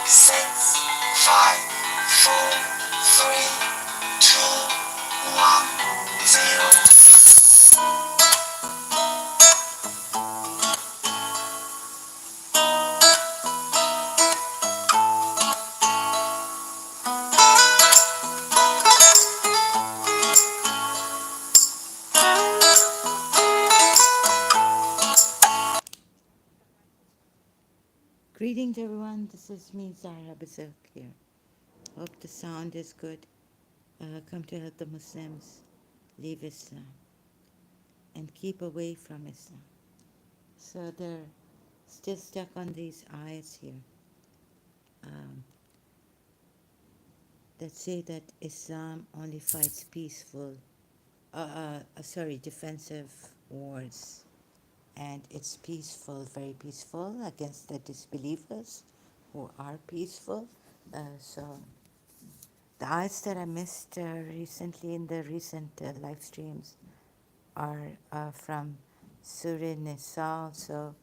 six, five, four, three, two, one, zero. Greetings, everyone. This is me, Zara Bazilk here. Hope the sound is good. Come to help the Muslims leave Islam and keep away from Islam. So they're still stuck on these ayats here um, that say that Islam only fights defensive wars, and it's peaceful, very peaceful against the disbelievers who are peaceful. So the ayats that I missed recently in the recent live streams are from Surah Nisa. So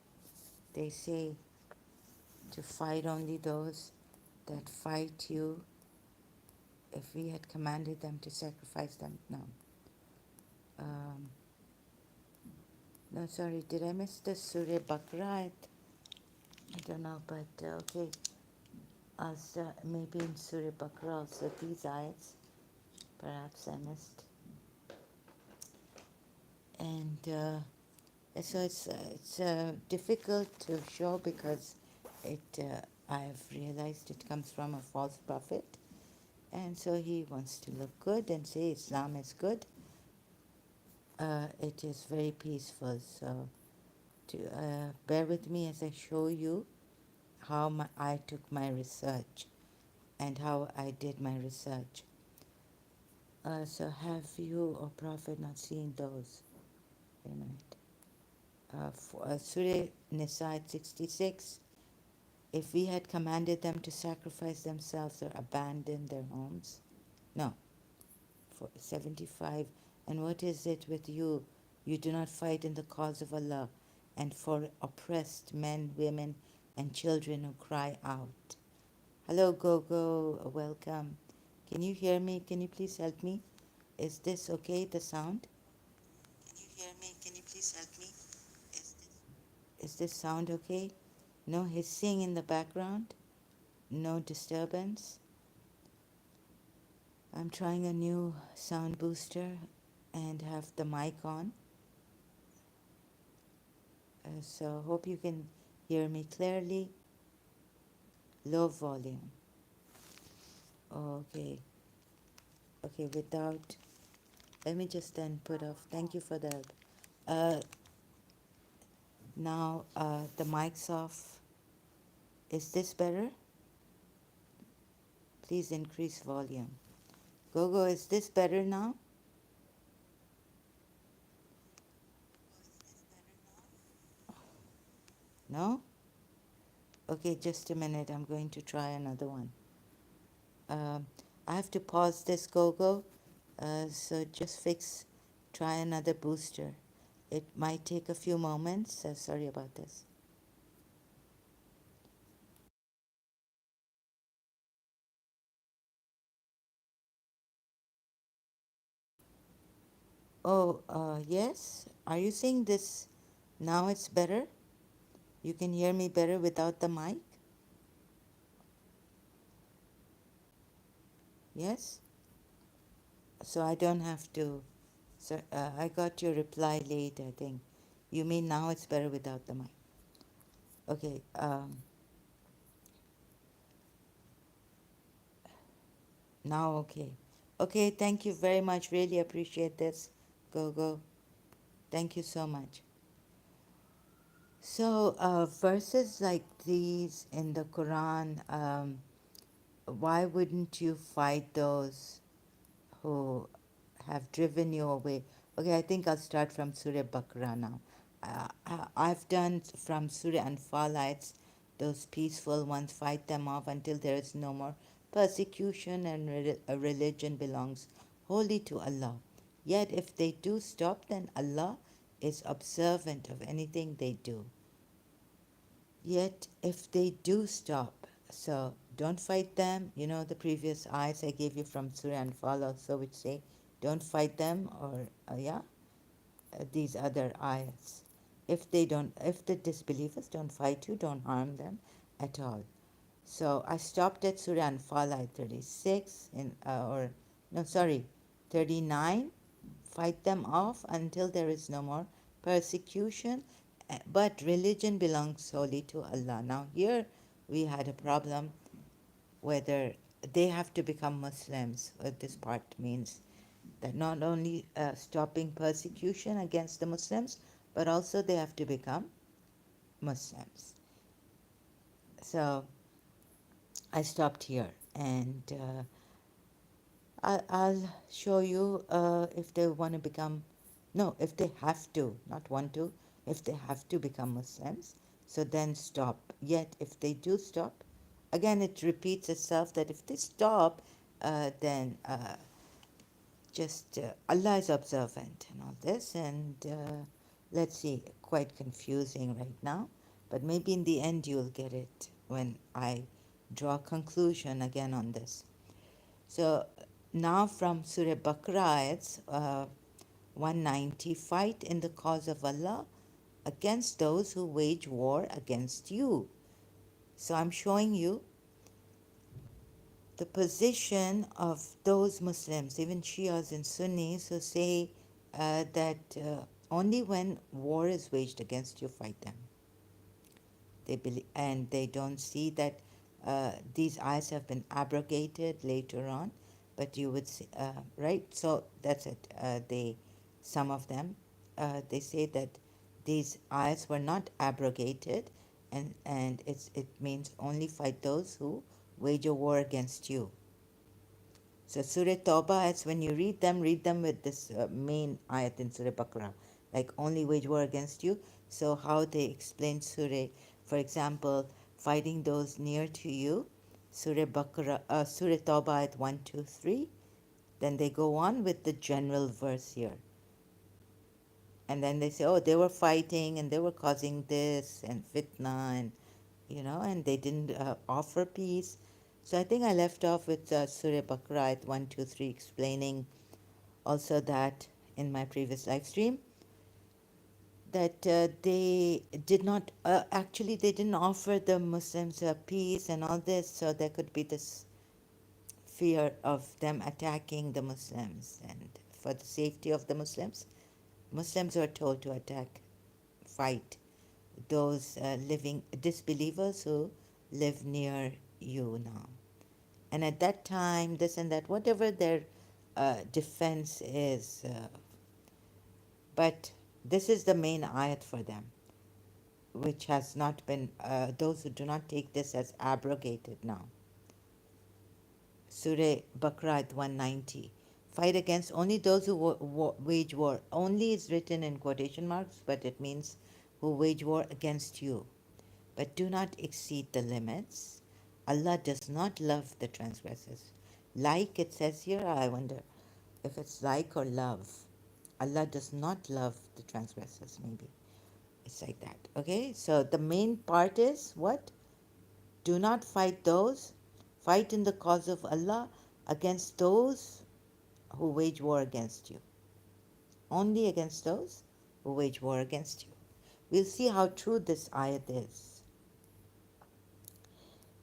they say to fight only those that fight you. If we had commanded them to sacrifice them, no. Um, no, sorry, did I miss the Surah Baqarah? I don't know, but okay. As maybe in Surah Baqarah also these ayats, perhaps I missed. And so it's difficult to show because I've realized it comes from a false prophet, and so he wants to look good and say Islam is good. It is very peaceful. So to bear with me as I show you how I took my research and how I did my research. So have you, O Prophet, not seen those? Wait a minute. Surah Nisa 66, if we had commanded them to sacrifice themselves or abandon their homes. No, for 75, and what is it with you? You do not fight in the cause of Allah, and for oppressed men, women, and children who cry out. Hello, Gogo, welcome. Can you hear me? Can you please help me? Is this okay, the sound? Can you hear me? Can you please help me? Is this sound okay? No hissing in the background? No disturbance? I'm trying a new sound booster and have the mic on. So hope you can hear me clearly. Low volume. Okay. Okay, without... Let me just then put off. Thank you for the help. Now the mic's off. Is this better? Please increase volume. Gogo, is this better now? No? Okay, just a minute. I'm going to try another one. I have to pause this, Gogo. So just try another booster. It might take a few moments. Sorry about this. Oh, yes. Are you saying this now it's better? You can hear me better without the mic? Yes? So I don't have to. So I got your reply late, I think. You mean now it's better without the mic? Okay. Now, okay. Okay, thank you very much. Really appreciate this, Gogo. Thank you so much. So, verses like these in the Quran, why wouldn't you fight those who have driven you away? Okay, I think I'll start from Surah Baqarah now. I've done from Surah Anfal, those peaceful ones, fight them off until there is no more persecution and a religion belongs wholly to Allah. Yet if they do stop, then Allah is observant of anything they do. Yet if they do stop, so don't fight them. You know, the previous ayahs I gave you from Surah Anfal also, which say, don't fight them, or these other ayahs. If the disbelievers don't fight you, don't harm them at all. So I stopped at Surah Anfal ayah 36 or no, sorry, 39. Fight them off until there is no more persecution. But religion belongs solely to Allah. Now here we had a problem whether they have to become Muslims. What this part means that not only stopping persecution against the Muslims, but also they have to become Muslims. So I stopped here, and I'll show you if they want to become, no, if they have to, not want to, if they have to become Muslims. So then stop. Yet if they do stop, again it repeats itself that if they stop, then just Allah is observant and all this, and let's see, quite confusing right now, but maybe in the end you'll get it when I draw a conclusion again on this. So now from Surah Baqarah, it's 190, fight in the cause of Allah against those who wage war against you. So I'm showing you the position of those Muslims, even Shias and Sunnis, who say that only when war is waged against you, fight them. They believe, and they don't see that these ayahs have been abrogated later on, but you would see, right? So that's it. Some of them, they say that these ayahs were not abrogated, and it means only fight those who wage a war against you. So Surah Tawbah, as when you read them with this main ayat in Surah Baqarah, like only wage war against you. So how they explain Surah, for example, fighting those near to you, Surah Baqarah, Surah Tawbah ayat 1, 2, 3. Then they go on with the general verse here. And then they say, oh, they were fighting and they were causing this and fitna and, and they didn't offer peace. So I think I left off with Surah Baqarah 1, 2, 3, explaining also that in my previous live stream that they did not, actually they didn't offer the Muslims peace and all this, so there could be this fear of them attacking the Muslims, and for the safety of the Muslims were told to fight those living disbelievers who live near you now. And at that time, this and that, whatever their defense is, but this is the main ayat for them, which has not been, those who do not take this as abrogated now. Surah Baqarah 190. Fight against only those who wage war. Only is written in quotation marks, but it means who wage war against you. But do not exceed the limits. Allah does not love the transgressors. Like it says here, I wonder if it's like or love. Allah does not love the transgressors, maybe. It's like that. Okay, so the main part is what? Do not fight in the cause of Allah against those who wage war against you. Only against those who wage war against you. We'll see how true this ayat is.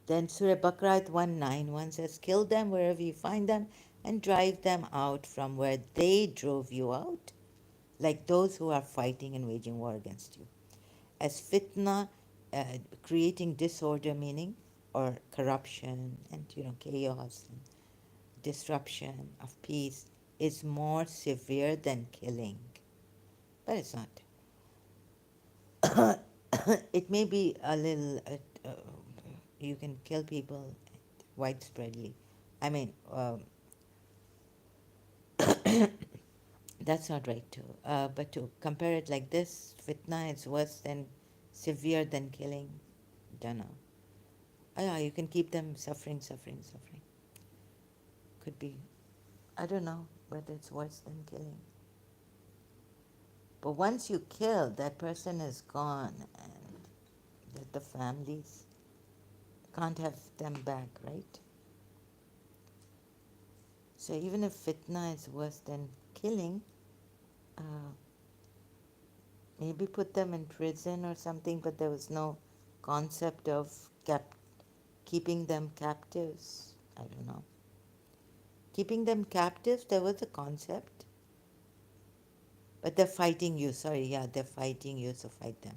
Then Surah Baqarah 191 says, kill them wherever you find them and drive them out from where they drove you out, like those who are fighting and waging war against you. As fitna, creating disorder, meaning, or corruption and chaos and disruption of peace, is more severe than killing. But it's not. It may be a little, you can kill people widespreadly. I mean, that's not right too. But to compare it like this, fitna is worse than, severe than killing. Don't know. Yeah, you can keep them suffering. Could be, I don't know whether it's worse than killing. But once you kill, that person is gone, and the families, can't have them back, right? So even if fitna is worse than killing, uh, maybe put them in prison or something, but there was no concept of keeping them captives. I don't know. Keeping them captives, there was a concept, but they're fighting you. Sorry, yeah, they're fighting you, so fight them.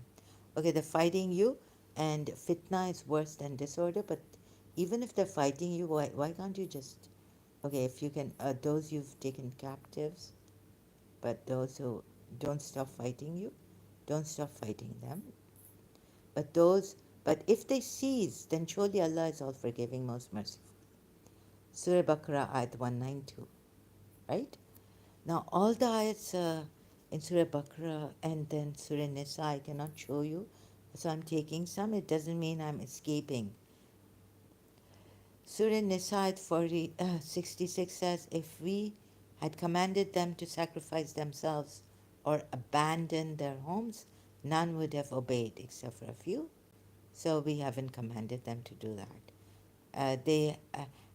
Okay, they're fighting you, and fitna is worse than disorder, but even if they're fighting you, why can't you just, okay, if you can, those you've taken captives, but those who don't stop fighting you, don't stop fighting them. But those, but if they cease, then surely Allah is all forgiving, most merciful. Surah Baqarah, ayat 192, right? Now, all the ayats in Surah Baqarah and then Surah Nisa, I cannot show you, so I'm taking some. It doesn't mean I'm escaping. Surah Nisa, ayat 66 says, if we had commanded them to sacrifice themselves or abandon their homes, none would have obeyed except for a few. So we haven't commanded them to do that. They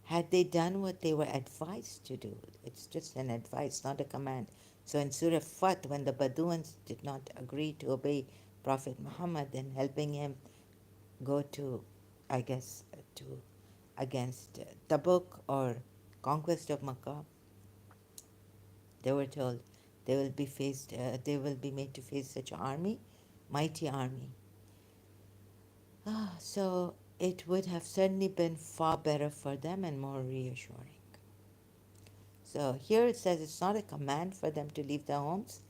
had they done what they were advised to do. It's just an advice, not a command. So in Surah Fat, when the Baduans did not agree to obey Prophet Muhammad and helping him go to, I guess, to against Tabuk or conquest of Makkah, they were told they will be made to face such an army, mighty army. So it would have certainly been far better for them and more reassuring. So here it says it's not a command for them to leave their homes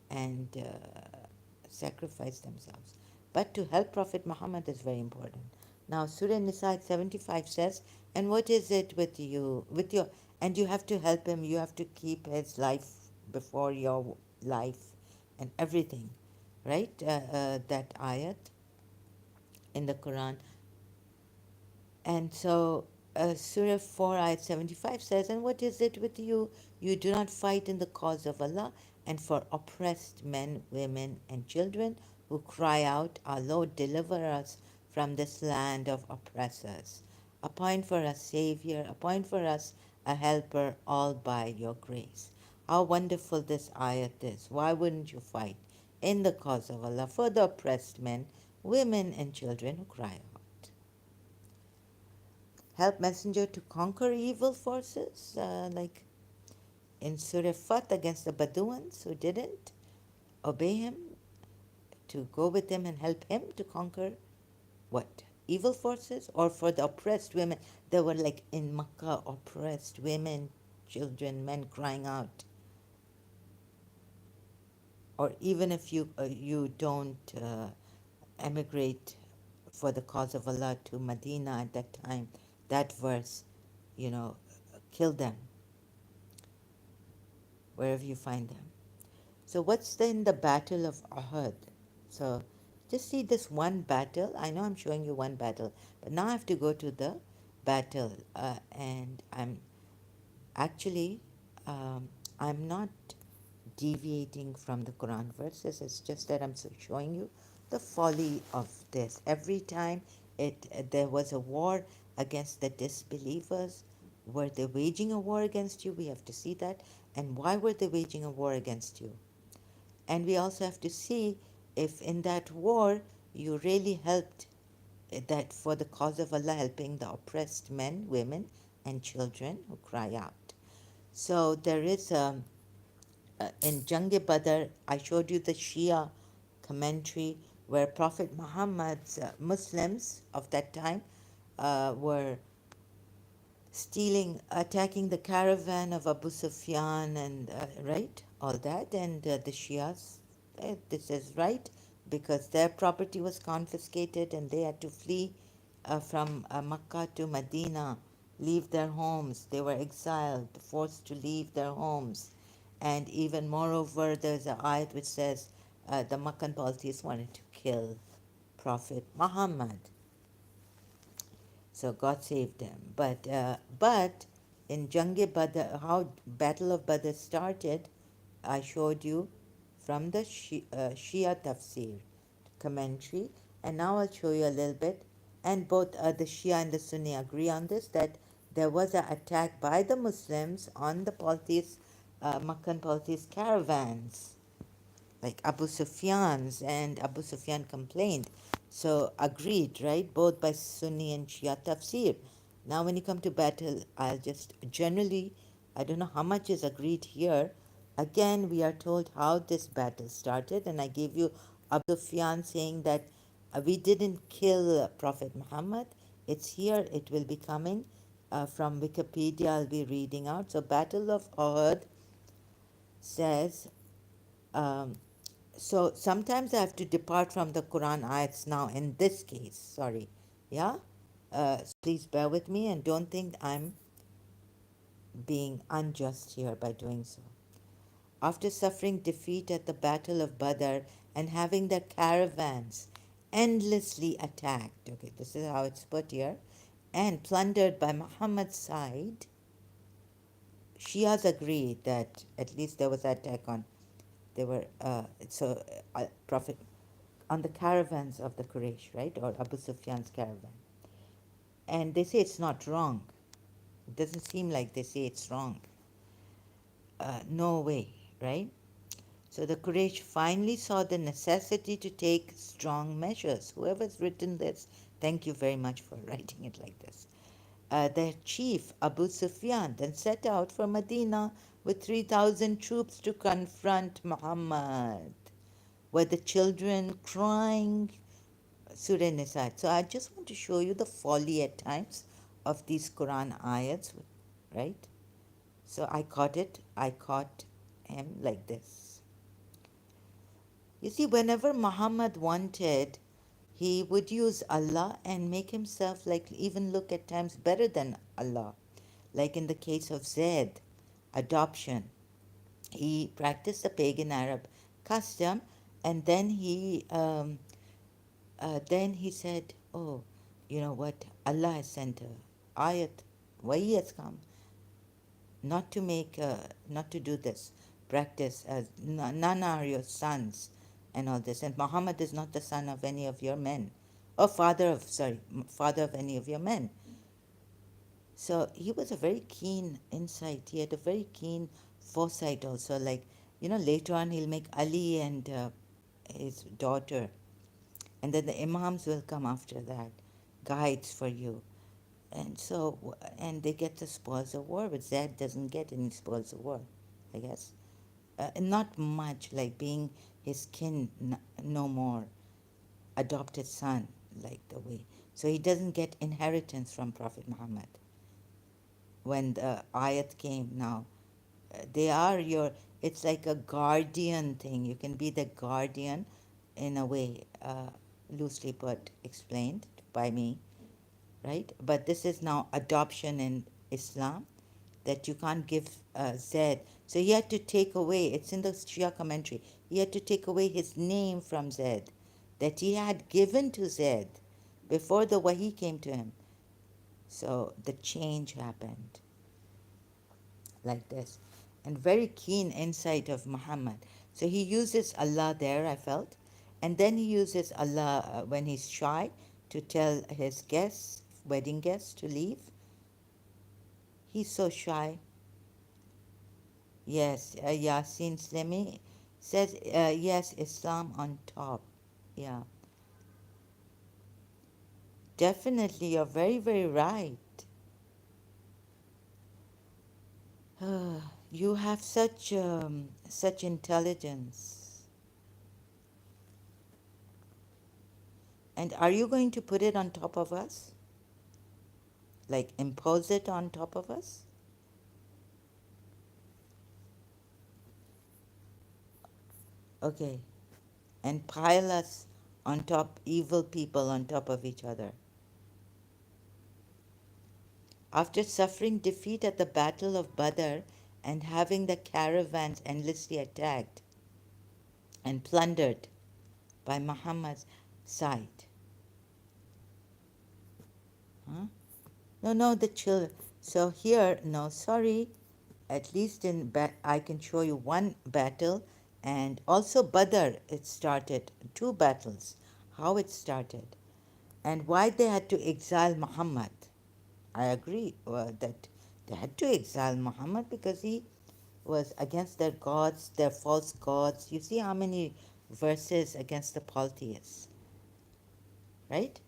and sacrifice themselves, but to help Prophet Muhammad is very important. Now Surah Nisa 75 says, and what is it with you, with your, and you have to help him, you have to keep his life before your life and everything, right? That ayat in the Quran. And so Surah 4, ayat 75 says, and what is it with you? You do not fight in the cause of Allah and for oppressed men, women, and children who cry out, our Lord, deliver us from this land of oppressors. Appoint for us Savior, appoint for us a helper, all by your grace. How wonderful this ayat is. Why wouldn't you fight in the cause of Allah for the oppressed men, women, and children who cry out? Help messenger to conquer evil forces, like in Surah Fat against the Baduans who didn't obey him, to go with him and help him to conquer what? Evil forces? Or for the oppressed women? There were like in Makkah oppressed women, children, men crying out. Or even if you don't emigrate for the cause of Allah to Medina at that time, that verse, you know, kill them wherever you find them. So what's in the Battle of Uhud? So just see this one battle. I know I'm showing you one battle, but now I have to go to the battle, and actually I'm not deviating from the Quran verses. It's just that I'm showing you the folly of this. Every time there was a war against the disbelievers, were they waging a war against you? We have to see that. And why were they waging a war against you? And we also have to see if in that war you really helped, that for the cause of Allah, helping the oppressed men, women, and children who cry out. So there is in Jang-e Badr, I showed you the Shia commentary where Prophet Muhammad's Muslims of that time were attacking the caravan of Abu Sufyan and right, all that, and the Shias, this is right, because their property was confiscated and they had to flee from Makkah to Medina, leave their homes. They were exiled, forced to leave their homes. And even moreover, there's an ayat which says the Makkan polities wanted to kill Prophet Muhammad. So God saved them. But in Jang-e Badr, how Battle of Badr started, I showed you from the Shia Tafsir commentary, and now I'll show you a little bit. and both the Shia and the Sunni agree on this, that there was an attack by the Muslims on the polytheists, Makkan polytheist caravans, like Abu Sufyan's, and Abu Sufyan complained. So agreed, right? Both by Sunni and Shia tafsir. Now, when you come to battle, I'll just generally, I don't know how much is agreed here. Again, we are told how this battle started, and I gave you Abu Sufyan saying that we didn't kill Prophet Muhammad. It's here, it will be coming. From Wikipedia, I'll be reading out. So, Battle of Uhud says, um, so sometimes I have to depart from the Quran ayats now in this case, sorry. Yeah? Please bear with me and don't think I'm being unjust here by doing so. After suffering defeat at the Battle of Badr and having their caravans endlessly attacked, okay, this is how it's put here, and plundered by Muhammad's side, Shias agree that at least there was an attack on, they were, Prophet, on the caravans of the Quraysh, right, or Abu Sufyan's caravan. And they say it's not wrong. It doesn't seem like they say it's wrong. No way, right? So the Quraysh finally saw the necessity to take strong measures. Whoever's written this, thank you very much for writing it like this. Their chief, Abu Sufyan, then set out for Medina with 3,000 troops to confront Muhammad, were the children crying. Surah Nisa. So I just want to show you the folly at times of these Quran ayats, right? So I caught him like this. You see, whenever Muhammad wanted, he would use Allah and make himself like even look at times better than Allah. Like in the case of Zaid, adoption. He practiced the pagan Arab custom, and then he said, oh, you know what? Allah has sent a ayat, wahi has come, not to do this practice, as none are your sons and all this. And Muhammad is not the son of any of your men, or father of any of your men. So he was a very keen insight. He had a very keen foresight also. Like, later on he'll make Ali and his daughter, and then the imams will come after that, guides for you. And so, and they get the spoils of war, but Zed doesn't get any spoils of war, I guess. Not much, like being his kin no more, adopted son, like the way. So he doesn't get inheritance from Prophet Muhammad. When the ayat came now, they are your, it's like a guardian thing. You can be the guardian in a way, loosely put, explained by me, right? But this is now adoption in Islam, that you can't give Zaid. So he had to take away, it's in the Shia commentary, he had to take away his name from Zaid, that he had given to Zaid before the Wahi came to him. So the change happened like this. And very keen insight of Muhammad. So he uses Allah there, I felt. And then he uses Allah when he's shy to tell his guests, wedding guests, to leave. He's so shy. Yes, Yasin Slimi says, yes, Islam on top. Yeah. Definitely, you're very, very right. You have such intelligence. And are you going to put it on top of us? Like impose it on top of us? Okay. And pile us on top, evil people on top of each other. After suffering defeat at the Battle of Badr and having the caravans endlessly attacked and plundered by Muhammad's side. Huh? No, the children. So here, no, sorry. At least I can show you one battle, and also Badr, it started, two battles, how it started. And why they had to exile Muhammad? I agree that they had to exile Muhammad because he was against their gods, their false gods. You see how many verses against the polytheists, right?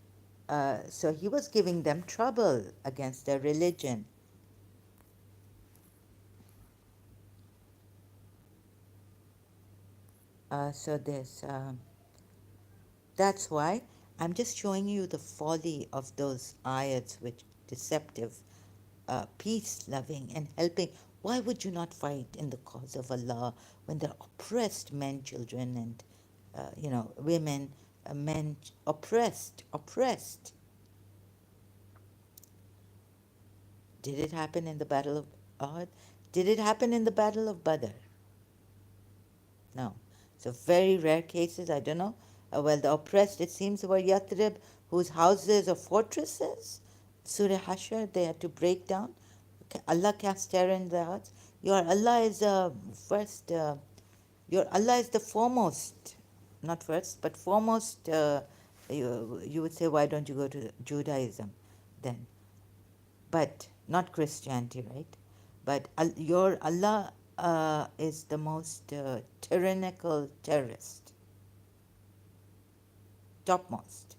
So he was giving them trouble against their religion. So there's that's why I'm just showing you the folly of those ayats, which deceptive, peace loving and helping. Why would you not fight in the cause of Allah when they're oppressed men, children, and women, men oppressed? Did it happen in the Battle of Uhud? Did it happen in the Battle of Badr? No. So very rare cases, I don't know. Well, the oppressed, it seems, were Yathrib, whose houses or fortresses, Surah Hashr, they had to break down. Allah cast terror in their hearts. Your Allah is first, your Allah is the foremost, not first, but foremost. You would say, why don't you go to Judaism then? But not Christianity, right? But your Allah is the most tyrannical terrorist, topmost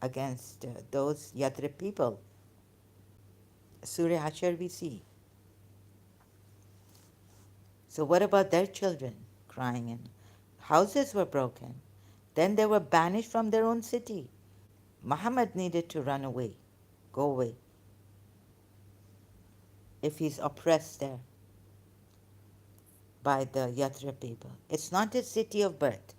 against those Yathrib people. Surah Hashar we see. So what about their children crying and houses were broken? Then they were banished from their own city. Muhammad needed to run away, go away, if he's oppressed there by the Yathrib people. It's not his city of birth.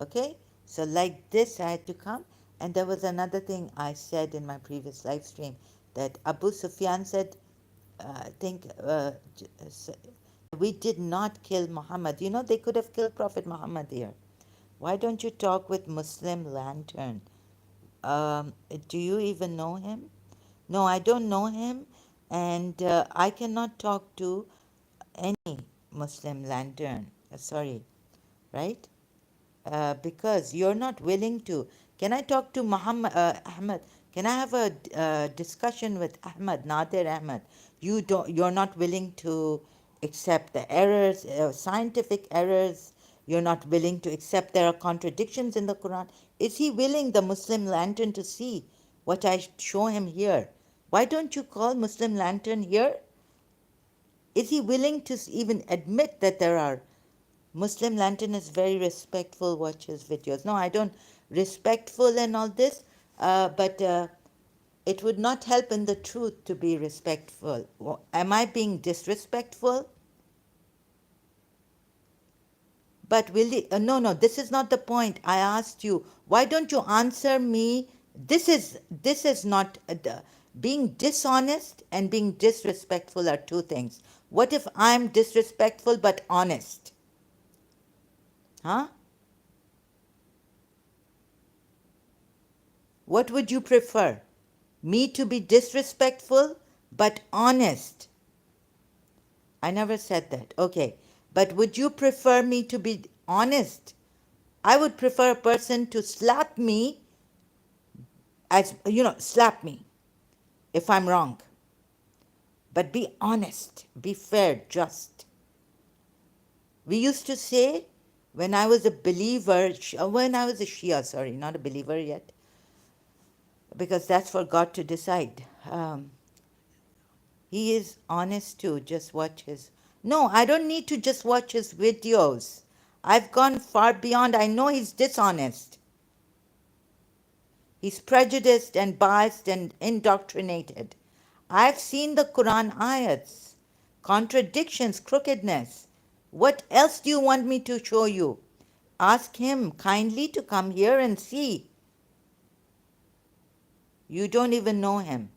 Okay? So, like this, I had to come. And there was another thing I said in my previous live stream that Abu Sufyan said, I think, we did not kill Muhammad. You know, they could have killed Prophet Muhammad here. Why don't you talk with Muslim Lantern? Do you even know him? No, I don't know him. And I cannot talk to any Muslim Lantern. Sorry, right? Because you're not willing to. Can I talk to Muhammad Ahmed? Can I have a discussion with Ahmed Nadir Ahmed? You're not willing to accept the errors, scientific errors. You're not willing to accept there are contradictions in the Quran. Is he willing, the Muslim Lantern, to see what I show him here? Why don't you call Muslim Lantern here? Is he willing to even admit that there are? Muslim Lantern is very respectful, watch his videos. No, I don't respectful and all this, but it would not help in the truth to be respectful. Am I being disrespectful? But will he, no, this is not the point. I asked you, why don't you answer me? This is not, being dishonest and being disrespectful are two things. What if I'm disrespectful but honest? Huh? What would you prefer? Me to be disrespectful but honest? I never said that. Okay. But would you prefer me to be honest? I would prefer a person to slap me, slap me if I'm wrong. But be honest, be fair, just. We used to say, when I was a believer, when I was a Shia, sorry, not a believer yet, because that's for God to decide. He is honest too. Just watch his. No, I don't need to just watch his videos. I've gone far beyond. I know he's dishonest. He's prejudiced and biased and indoctrinated. I've seen the Quran ayats, contradictions, crookedness. What else do you want me to show you? Ask him kindly to come here and see. You don't even know him.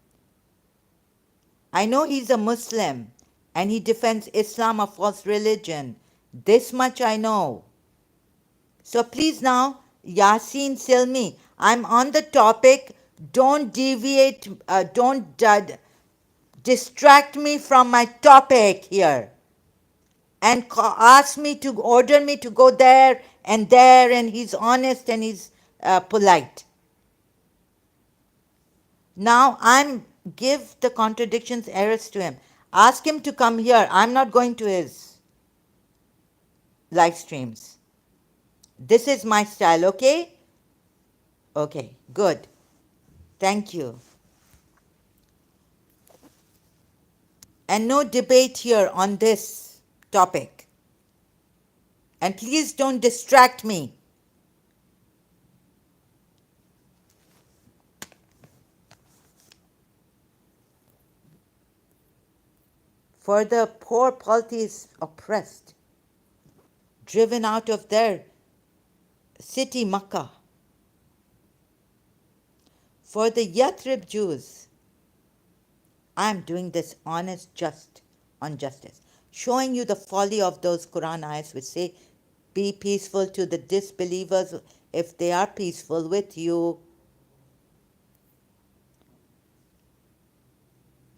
I know he's a Muslim and he defends Islam, a false religion. This much I know. So please now, Yasin Silmi, I'm on the topic. Don't deviate, don't distract me from my topic here. And ask me to, order me to go there, and he's honest and he's polite. Now give the contradictions errors to him. Ask him to come here. I'm not going to his live streams. This is my style, okay? Okay, good. Thank you. And no debate here on this topic. And please don't distract me. For the poor polity is oppressed, driven out of their city Makkah. For the Yathrib Jews, I am doing this honest, just on justice, showing you the folly of those Quran ayahs which say, be peaceful to the disbelievers if they are peaceful with you.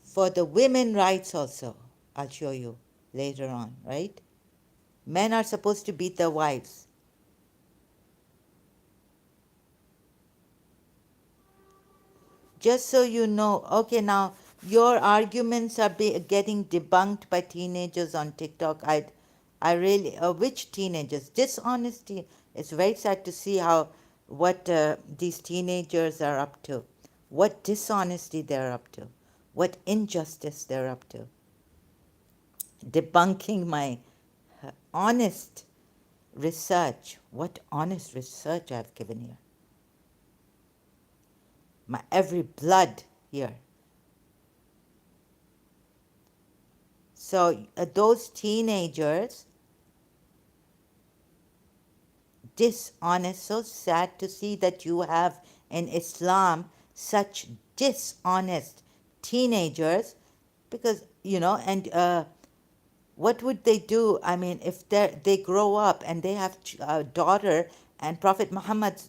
For the women rights also, I'll show you later on, right? Men are supposed to beat their wives. Just so you know, okay, now your arguments are getting debunked by teenagers on TikTok. I really, which teenagers? Dishonesty. It's very sad to see what these teenagers are up to, what dishonesty they're up to, what injustice they're up to. Debunking my honest research. What honest research I've given here. My every blood here. So those teenagers, dishonest, so sad to see that you have in Islam such dishonest teenagers, because, and what would they do? I mean, if they grow up and they have a daughter, and Prophet Muhammad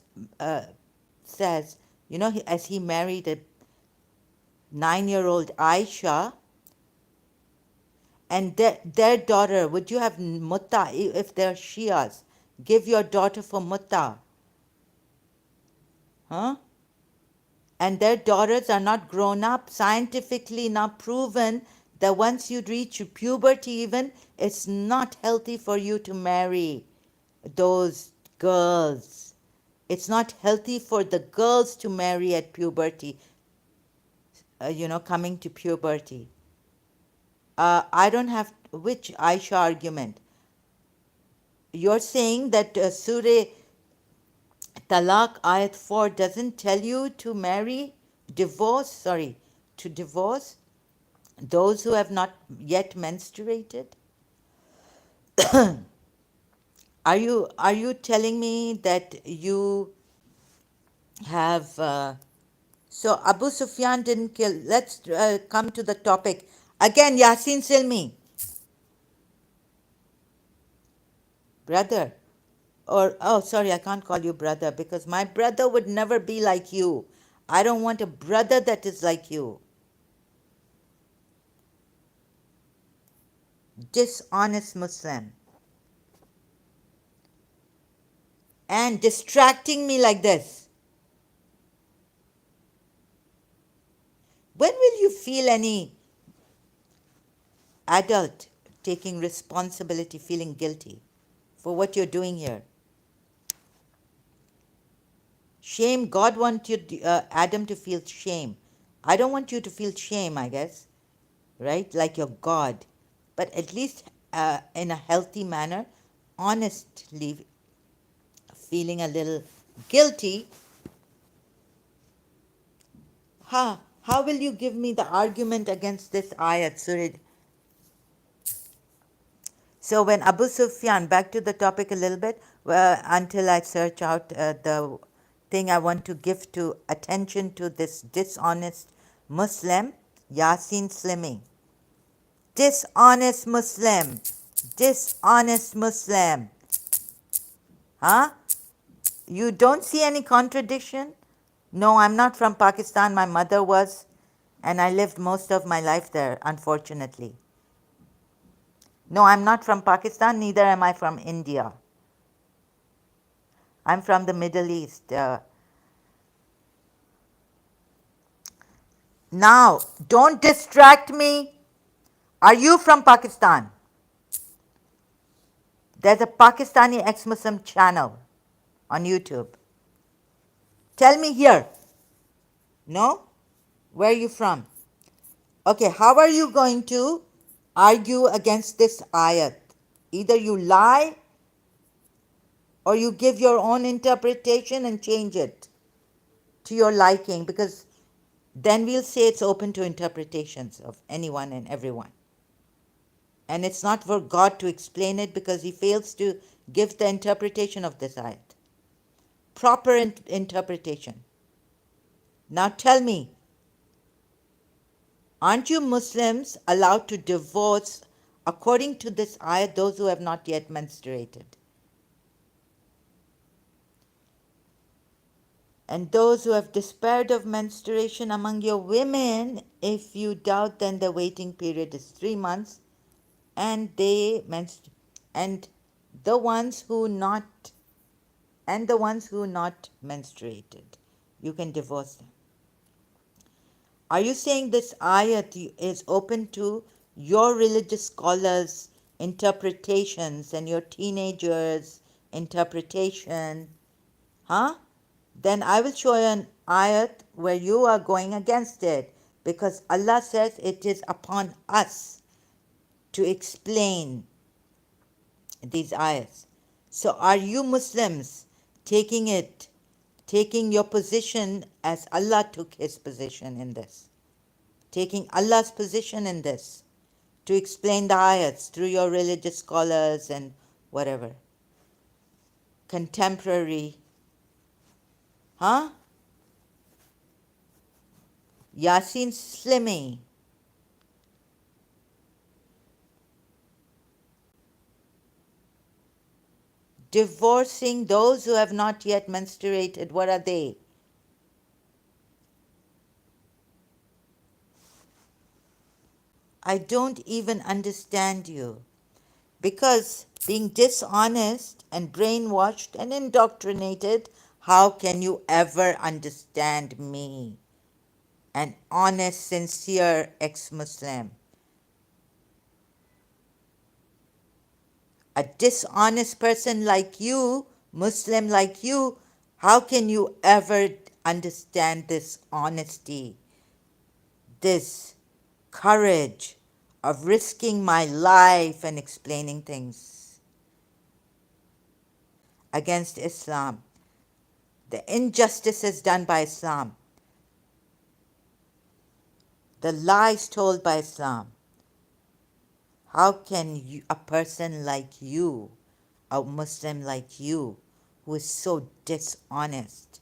says, as he married a 9-year-old Aisha, and their daughter, would you have mutta if they're Shias? Give your daughter for mutta. Huh? And their daughters are not grown up, scientifically not proven that once you reach puberty even, it's not healthy for you to marry those girls. It's not healthy for the girls to marry at puberty, coming to puberty. I don't have, which Aisha argument? You're saying that Surah Talaq Ayat 4 doesn't tell you to to divorce those who have not yet menstruated? Are you telling me that you have so Abu Sufyan didn't kill? Let's come to the topic again. Yasin Silmi, brother, or oh, sorry, I can't call you brother because my brother would never be like you. I don't want a brother that is like you. Dishonest Muslim. And distracting me like this. When will you feel any adult taking responsibility, feeling guilty for what you're doing here? Shame, God wanted Adam to feel shame. I don't want you to feel shame, I guess, right? Like you're God. But at least in a healthy manner, honestly feeling a little guilty. How will you give me the argument against this ayat, Surah? So when Abu Sufyan, back to the topic a little bit, until I search out the thing I want to give to attention to this dishonest Muslim, Yasin Slimi. Dishonest Muslim. Dishonest Muslim. Huh? You don't see any contradiction? No, I'm not from Pakistan. My mother was, and I lived most of my life there, unfortunately. No, I'm not from Pakistan, neither am I from India. I'm from the Middle East. Now, don't distract me. Are you from Pakistan? There's a Pakistani ex-Muslim channel on YouTube. Tell me here. No? Where are you from? Okay, how are you going to argue against this ayat? Either you lie or you give your own interpretation and change it to your liking, because then we'll say it's open to interpretations of anyone and everyone. And it's not for God to explain it because he fails to give the interpretation of this ayat. Proper interpretation. Now tell me, aren't you Muslims allowed to divorce, according to this ayat, those who have not yet menstruated? And those who have despaired of menstruation among your women, if you doubt, then the waiting period is 3 months, and and the ones who not menstruated, you can divorce them. Are you saying this ayat is open to your religious scholars' interpretations and your teenagers' interpretation? Huh? Then I will show you an ayat where you are going against it, because Allah says it is upon us to explain these ayats. So are you Muslims taking your position as Allah took his position in this? Taking Allah's position in this to explain the ayats through your religious scholars and whatever. Contemporary. Huh? Yasin Slimi. Divorcing those who have not yet menstruated. What are they? I don't even understand you. Because being dishonest and brainwashed and indoctrinated, how can you ever understand me? An honest, sincere ex-Muslim. A dishonest person like you, Muslim like you, how can you ever understand this honesty, this courage of risking my life and explaining things against Islam, the injustices done by Islam, the lies told by Islam? How can a person like you, a Muslim like you, who is so dishonest?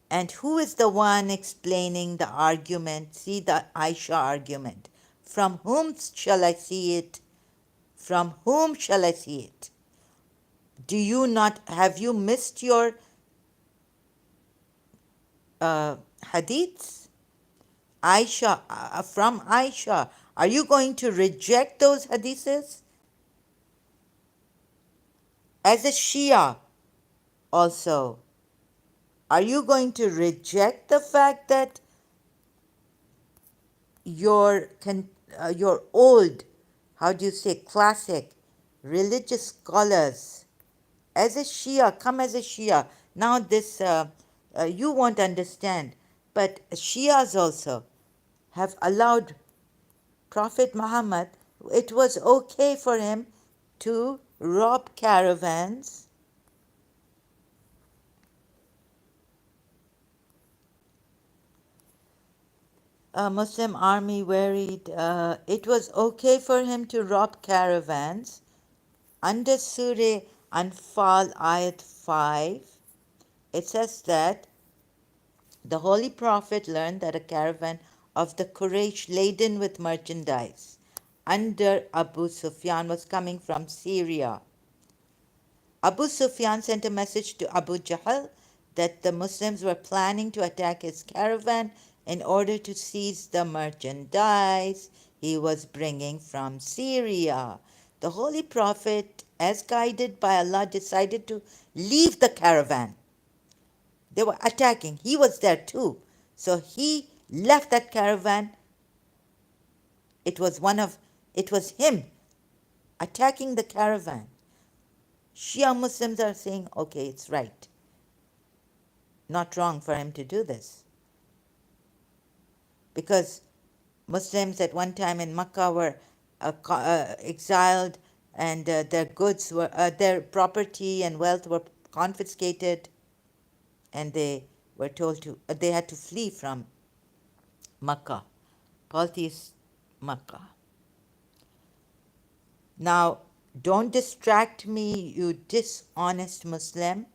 And who is the one explaining the argument? See the Aisha argument. From whom shall I see it? From whom shall I see it? Do you not, have you missed your hadiths? Aisha, from Aisha. Are you going to reject those hadiths? As a Shia also, are you going to reject the fact that your old, how do you say, classic religious scholars, as a Shia, come as a Shia. Now this, you won't understand, but Shias also have allowed Prophet Muhammad, it was okay for him to rob caravans. A Muslim army worried, it was okay for him to rob caravans. Under Surah Anfal Ayat 5, it says that the Holy Prophet learned that a caravan of the Quraysh laden with merchandise under Abu Sufyan was coming from Syria. Abu Sufyan sent a message to Abu Jahl that the Muslims were planning to attack his caravan in order to seize the merchandise he was bringing from Syria. The Holy Prophet, as guided by Allah, decided to leave the caravan. They were attacking. He was there too. So he left that caravan. It was him attacking the caravan. Shia Muslims are saying, okay, it's right, not wrong for him to do this. Because Muslims at one time in Makkah were exiled, and their property and wealth were confiscated, and they had to flee from Makkah, polytheist Makkah. Now, don't distract me, you dishonest Muslim.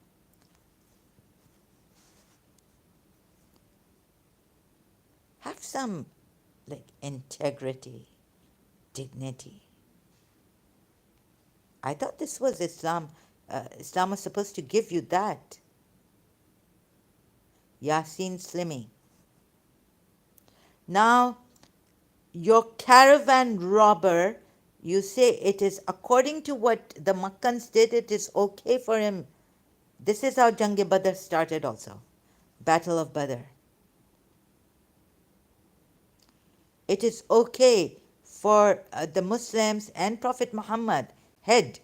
Have some integrity, dignity. I thought this was Islam. Islam was supposed to give you that. Yasin Slimi. Now, your caravan robber, you say it is according to what the Makkans did, it is okay for him. This is how Jang-e Badr started also. Battle of Badr. It is okay for the Muslims and Prophet Muhammad head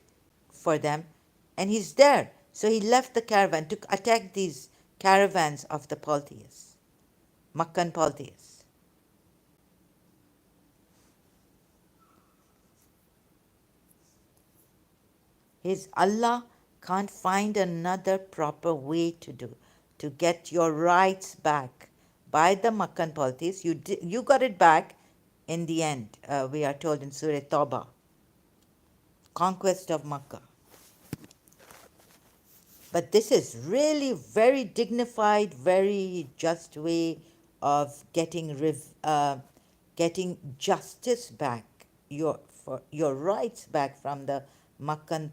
for them, and he's there. So he left the caravan to attack these caravans of the polytheists, Makkan polytheists. His Allah can't find another proper way to get your rights back by the Makkan polytheists. You got it back in the end, we are told in Surah Tawbah, conquest of Makkah. But this is really very dignified, very just way of getting justice back, your rights back from the Makkan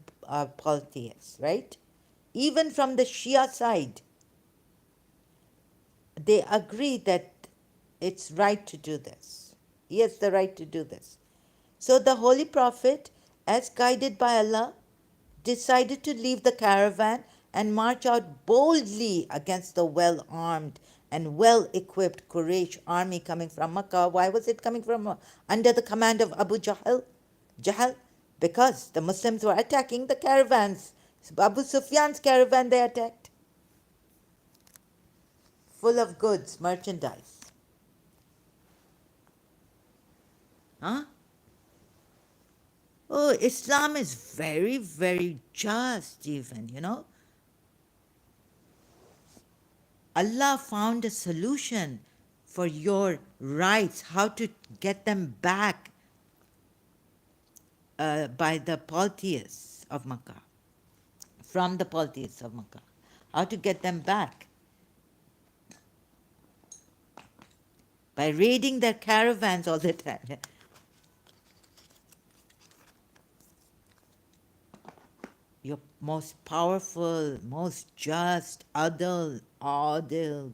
polytheists, right? Even from the Shia side, they agree that it's right to do this. He has the right to do this. So the Holy Prophet, as guided by Allah, decided to leave the caravan and march out boldly against the well-armed and well-equipped Quraysh army coming from Makkah. Why was it coming from under the command of Abu Jahl? Because the Muslims were attacking the caravans. Abu Sufyan's caravan they attacked, full of goods, merchandise. Huh? Oh, Islam is very, very just, even, Allah found a solution for your rights, how to get them back by the polytheists of Makkah, from the polytheists of Makkah. How to get them back? By raiding their caravans all the time. Your most powerful, most just, Adil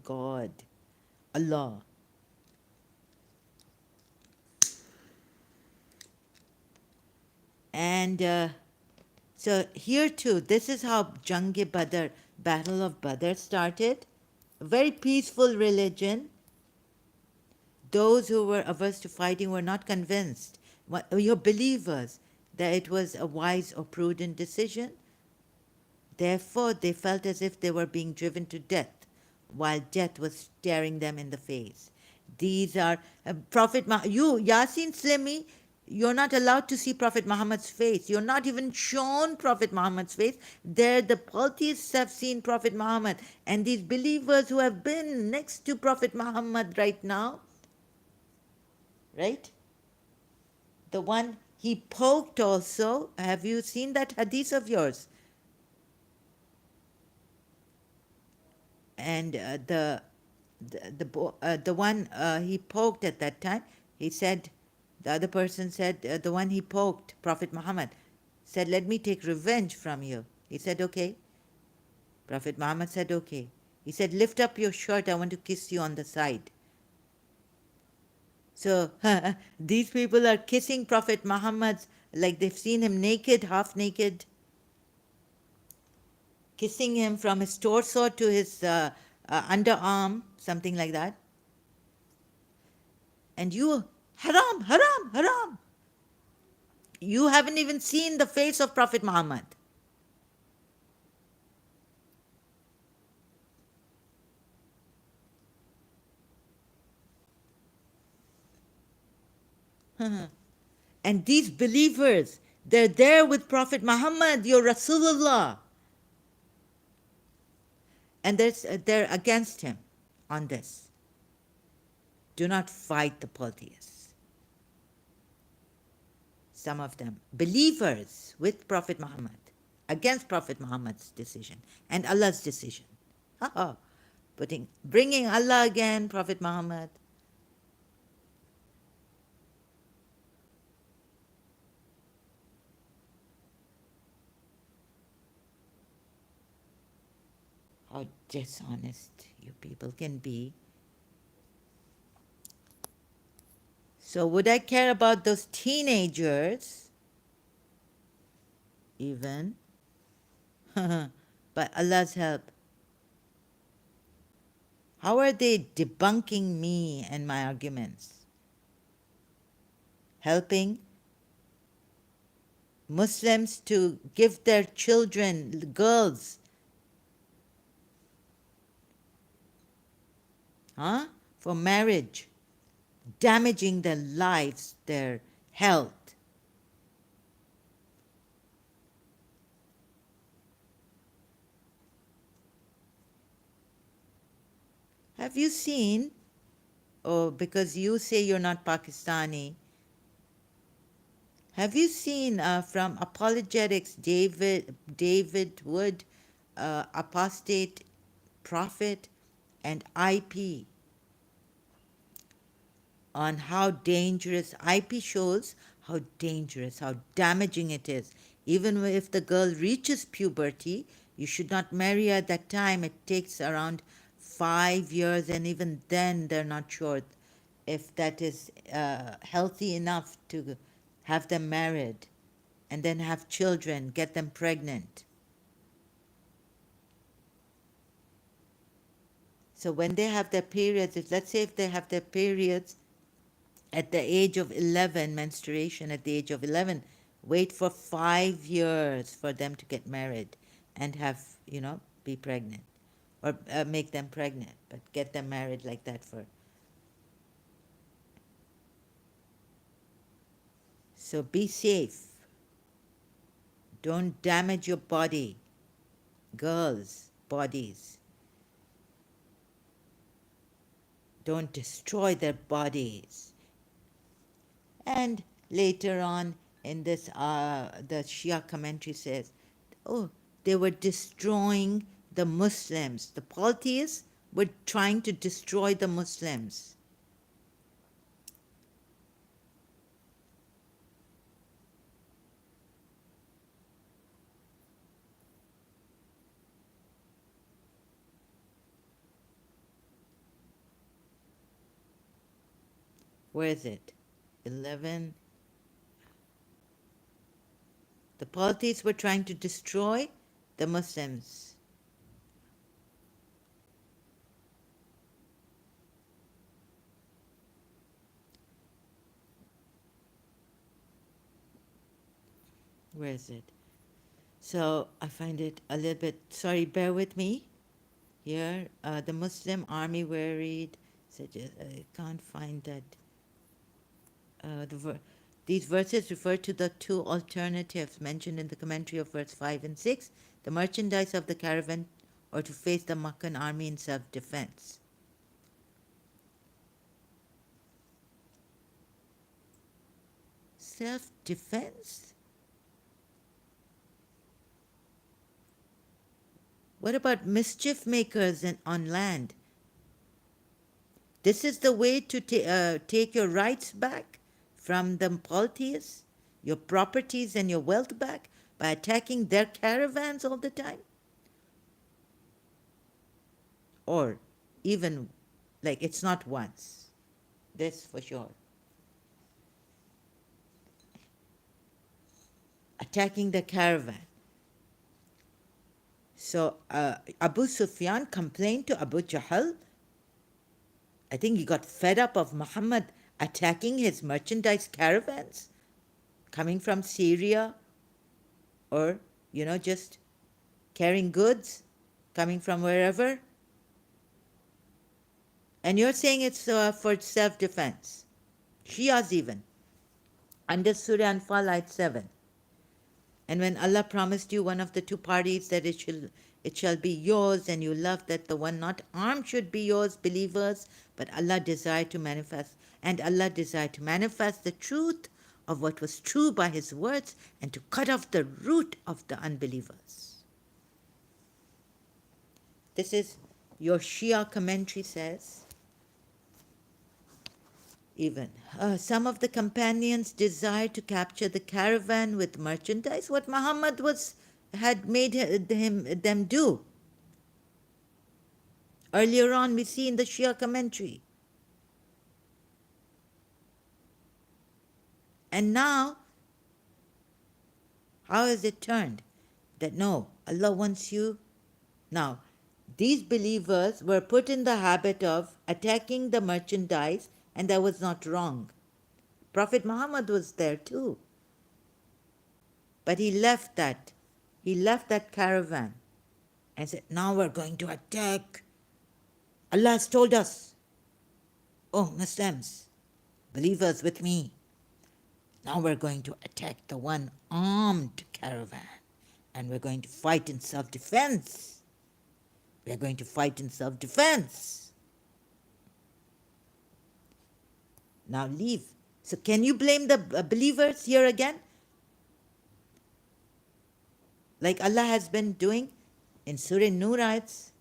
God, Allah. And so here too, this is how Jang-e Badr, Battle of Badr started. A very peaceful religion. Those who were averse to fighting were not convinced, your believers, that it was a wise or prudent decision. Therefore, they felt as if they were being driven to death, while death was staring them in the face. These are Yasin Slimi, you're not allowed to see Prophet Muhammad's face. You're not even shown Prophet Muhammad's face. There, the polytheists have seen Prophet Muhammad, and these believers who have been next to Prophet Muhammad right now, right? The one he poked also. Have you seen that hadith of yours? And the one he poked at that time, he said, the other person said, the one he poked, Prophet Muhammad, said, let me take revenge from you. He said, okay. Prophet Muhammad said, okay. He said, lift up your shirt, I want to kiss you on the side. So these people are kissing Prophet Muhammad like they've seen him naked, half naked, kissing him from his torso to his underarm, something like that. And you, haram, haram, haram. You haven't even seen the face of Prophet Muhammad. And these believers, they're there with Prophet Muhammad, your Rasulullah. And they're against him on this. Do not fight the polytheists. Some of them, believers with Prophet Muhammad, against Prophet Muhammad's decision and Allah's decision. Bringing Allah again, Prophet Muhammad. How dishonest you people can be. So would I care about those teenagers? Even. By Allah's help. How are they debunking me and my arguments? Helping Muslims to give their children, girls, for marriage, damaging their lives, their health. Have you seen, because you say you're not Pakistani, have you seen from apologetics David Wood, apostate prophet, and IP, on how dangerous IP shows, how dangerous, how damaging it is. Even if the girl reaches puberty, you should not marry her at that time. It takes around 5 years, and even then they're not sure if that is healthy enough to have them married and then have children, get them pregnant. So when they have their periods, let's say if they have their periods at the age of 11, menstruation at the age of 11, wait for 5 years for them to get married and have, be pregnant, or make them pregnant, but get them married like that for. So be safe. Don't damage your body, girls' bodies. Don't destroy their bodies. And later on in this, the Shia commentary says, they were destroying the Muslims. The polytheists were trying to destroy the Muslims. Where is it? 11. The polytheists were trying to destroy the Muslims. Where is it? So I find it a little bit, sorry, bear with me. Here, the Muslim army worried, I can't find that. These verses refer to the two alternatives mentioned in the commentary of verse 5 and 6, the merchandise of the caravan, or to face the Meccan army in self-defense. Self-defense? What about mischief makers on land? This is the way to take your rights back from the polytheists, your properties and your wealth back, by attacking their caravans all the time? Or even, it's not once. This for sure. Attacking the caravan. So Abu Sufyan complained to Abu Jahl. I think he got fed up of Muhammad attacking his merchandise caravans coming from Syria, or, just carrying goods coming from wherever. And you're saying it's for self-defense. Shias even. Under Surah Anfal, ayat 7. And when Allah promised you one of the two parties that it shall be yours, and you love that the one not armed should be yours, believers, but Allah desired to manifest the truth of what was true by His words, and to cut off the root of the unbelievers. This is your Shia commentary says. Even some of the companions desired to capture the caravan with merchandise, what Muhammad had made them do. Earlier on, we see in the Shia commentary. And now, how has it turned? That no, Allah wants you. Now, these believers were put in the habit of attacking the merchandise, and that was not wrong. Prophet Muhammad was there too. But he left that caravan and said, now we're going to attack. Allah has told us, oh Muslims, believers with me, now we're going to attack the one armed caravan, and we're going to fight in self-defense. We're going to fight in self-defense. Now leave. So can you blame the believers here again? Like Allah has been doing in Surah Nur ayats.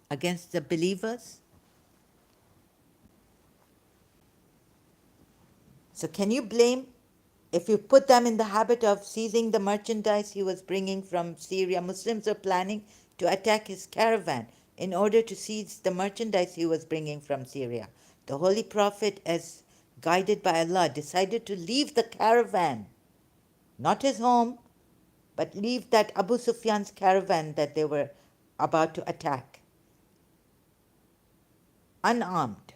Against the believers. So can you blame, if you put them in the habit of seizing the merchandise he was bringing from Syria? Muslims are planning to attack his caravan in order to seize the merchandise he was bringing from Syria. The Holy Prophet, as guided by Allah, decided to leave the caravan, not his home, but leave that Abu Sufyan's caravan that they were about to attack, unarmed,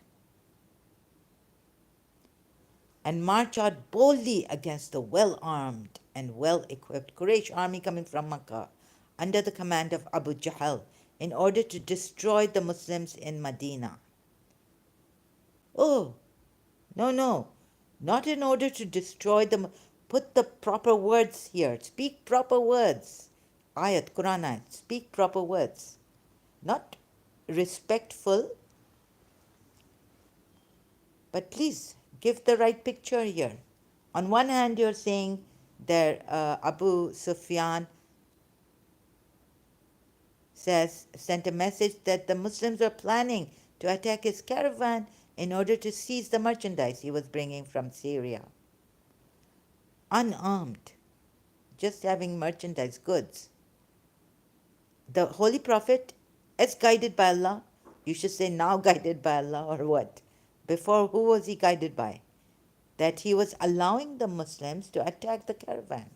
and march out boldly against the well-armed and well-equipped Quraysh army coming from Makkah under the command of Abu Jahl in order to destroy the Muslims in Medina. Oh, no, not in order to destroy them. Put the proper words here. Speak proper words. Ayat, Quran ayat. Speak proper words. Not respectful, but please give the right picture here. On one hand, you're saying that Abu Sufyan sent a message that the Muslims were planning to attack his caravan in order to seize the merchandise he was bringing from Syria. Unarmed, just having merchandise, goods. The Holy Prophet, as guided by Allah, you should say now guided by Allah, or what? Before, who was he guided by? That he was allowing the Muslims to attack the caravan.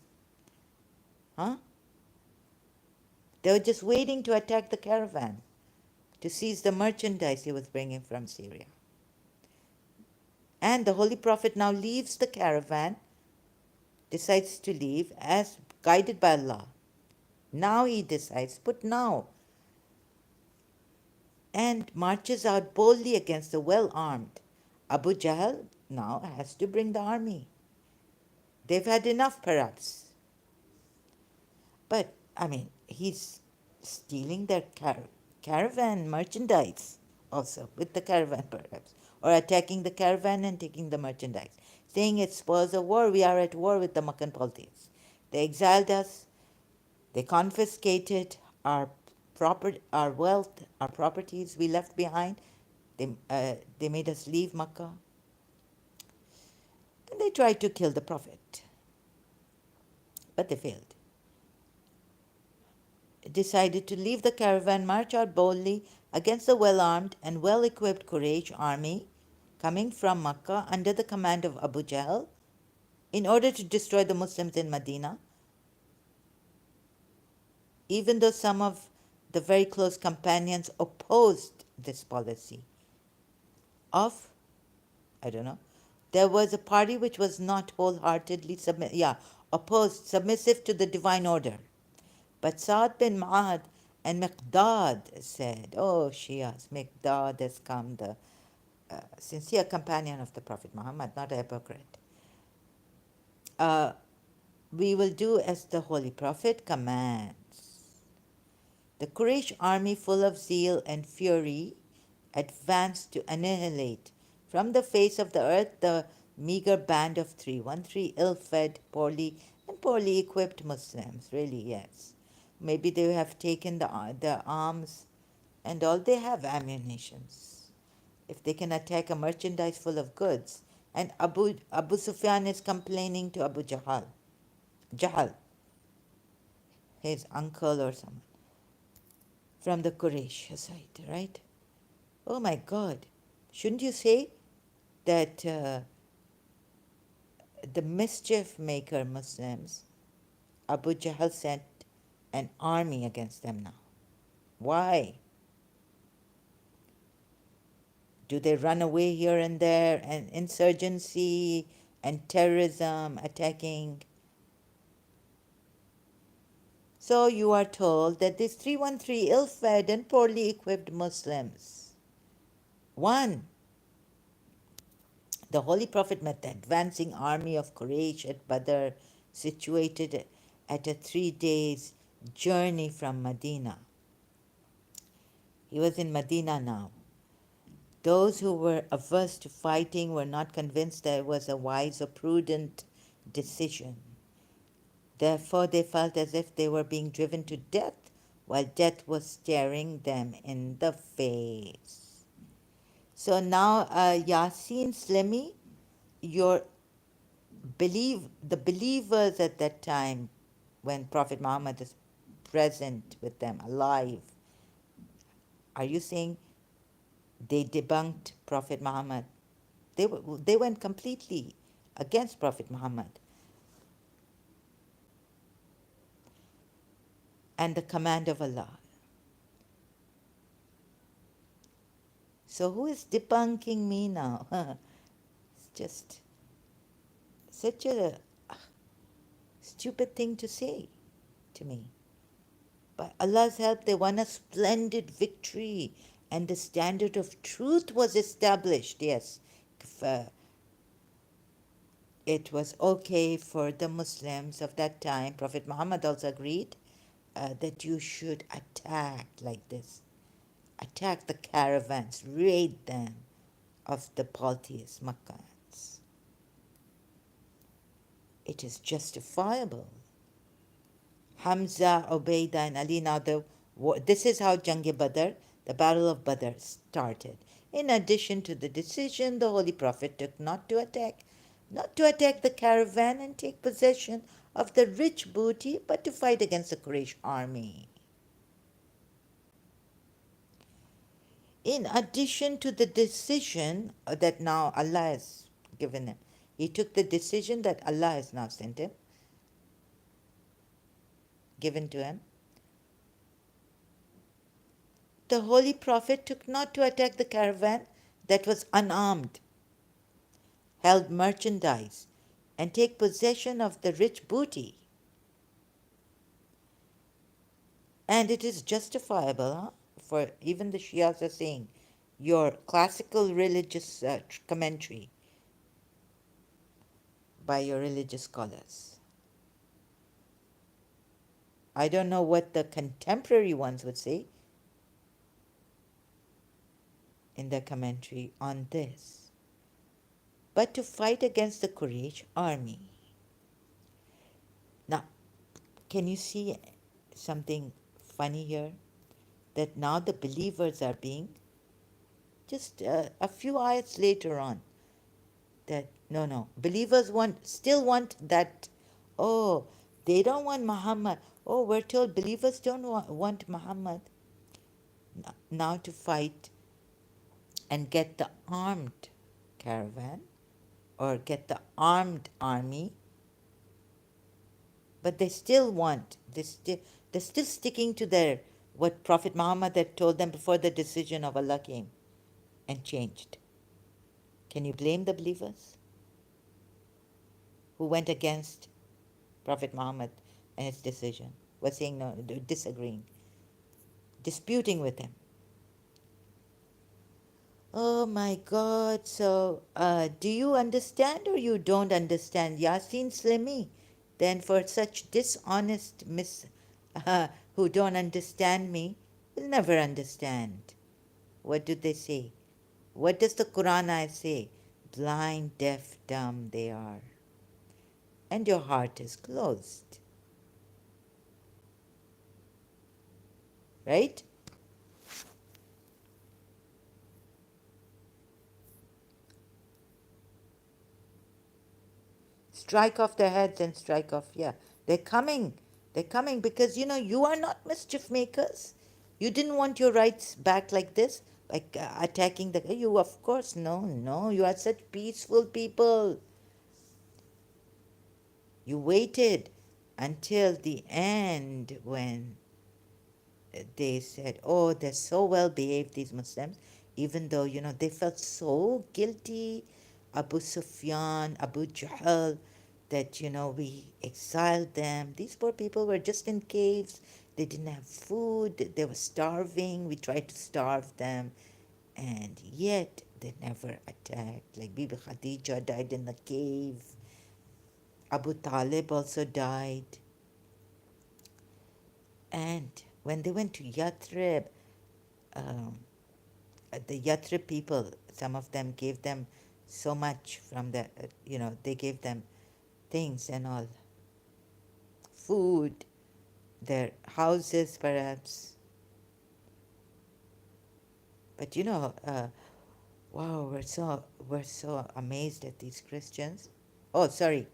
They were just waiting to attack the caravan, to seize the merchandise he was bringing from Syria. And the Holy Prophet now leaves the caravan, decides to leave as guided by Allah. Now he decides, put now, and marches out boldly against the well-armed. Abu Jahl now has to bring the army. They've had enough, perhaps. But, he's stealing their caravan merchandise also, with the caravan perhaps, or attacking the caravan and taking the merchandise, saying it's spoils of war, we are at war with the Meccan politics. They exiled us, they confiscated our wealth, our properties we left behind. They made us leave Makkah. And they tried to kill the Prophet, but they failed. Decided to leave the caravan, march out boldly against the well-armed and well-equipped Quraysh army coming from Makkah under the command of Abu Jahl in order to destroy the Muslims in Medina. Even though some of the very close companions opposed this policy of, I don't know, there was a party which was not wholeheartedly opposed, submissive to the divine order. But Saad bin Ma'ad and Miqdad said, "Oh, Shias, Miqdad has come, the sincere companion of the Prophet Muhammad, not a hypocrite. Uh, we will do as the Holy Prophet commands." The Quraysh army, full of zeal and fury, advanced to annihilate from the face of the earth the meager band of 313 ill-fed, poorly equipped Muslims. Really, yes. Maybe they have taken the arms and all. They have ammunitions. If they can attack a merchandise full of goods. And Abu Sufyan is complaining to Abu Jahal, his uncle or someone from the Quraysh side, right? Oh my God. Shouldn't you say that the mischief maker Muslims, Abu Jahl sent an army against them now? Why? Do they run away here and there, and insurgency and terrorism attacking? So you are told that these 313 ill-fed and poorly equipped Muslims, one, the Holy Prophet met the advancing army of Quraysh at Badr, situated at a 3 days journey from Medina. He was in Medina now. Those who were averse to fighting were not convinced that it was a wise or prudent decision. Therefore, they felt as if they were being driven to death while death was staring them in the face. So now, Yasin Slimi, your the believers at that time, when Prophet Muhammad is present with them, alive, are you saying they debunked Prophet Muhammad? They went completely against Prophet Muhammad and the command of Allah. So who is debunking me now? It's just such a stupid thing to say to me. By Allah's help, they won a splendid victory, and the standard of truth was established. Yes, it was okay for the Muslims of that time. Prophet Muhammad also agreed that you should attack like this. Attack the caravans, raid them of the polytheists, Makkans. It is justifiable. Hamza, Ubaidah, and Ali. Now, this is how Jang-e Badr, the Battle of Badr, started. In addition to the decision the Holy Prophet took not to attack the caravan and take possession of the rich booty, but to fight against the Quraysh army. In addition to the decision that now Allah has given him, he took the decision that Allah has now sent him, given to him. The Holy Prophet took not to attack the caravan that was unarmed, held merchandise, and take possession of the rich booty. And it is justifiable, for even the Shias are saying, your classical religious commentary by your religious scholars. I don't know what the contemporary ones would say in their commentary on this. But to fight against the Quraysh army. Now, can you see something funny here? That now the believers are being, just a few ayats later on, that no, believers still want that, oh, they don't want Muhammad. Oh, we're told believers don't want Muhammad now to fight and get the armed caravan or get the armed army, but they still want, they're still sticking to their what Prophet Muhammad had told them before the decision of Allah came and changed. Can you blame the believers who went against Prophet Muhammad and his decision? Was saying no, disagreeing, disputing with him. Oh my God. So, do you understand or you don't understand? Yasin Slimi. Then for such dishonest who don't understand me, will never understand. What do they say? What does the Quran ayah say? Blind, deaf, dumb they are. And your heart is closed. Right? Strike off their heads and strike off. Yeah, they're coming. They're coming because you are not mischief makers. You didn't want your rights back like this, like attacking the. You, of course, no, no. You are such peaceful people. You waited until the end when they said, "Oh, they're so well behaved, these Muslims," even though they felt so guilty. Abu Sufyan, Abu Jahl, that we exiled them. These poor people were just in caves. They didn't have food. They were starving. We tried to starve them, and yet they never attacked. Like Bibi Khadija died in the cave. Abu Talib also died. And when they went to Yathrib, um, the Yathrib people, some of them gave them so much from the, they gave them things and all, food, their houses perhaps. But wow, we're so amazed at these Christians. Oh, sorry.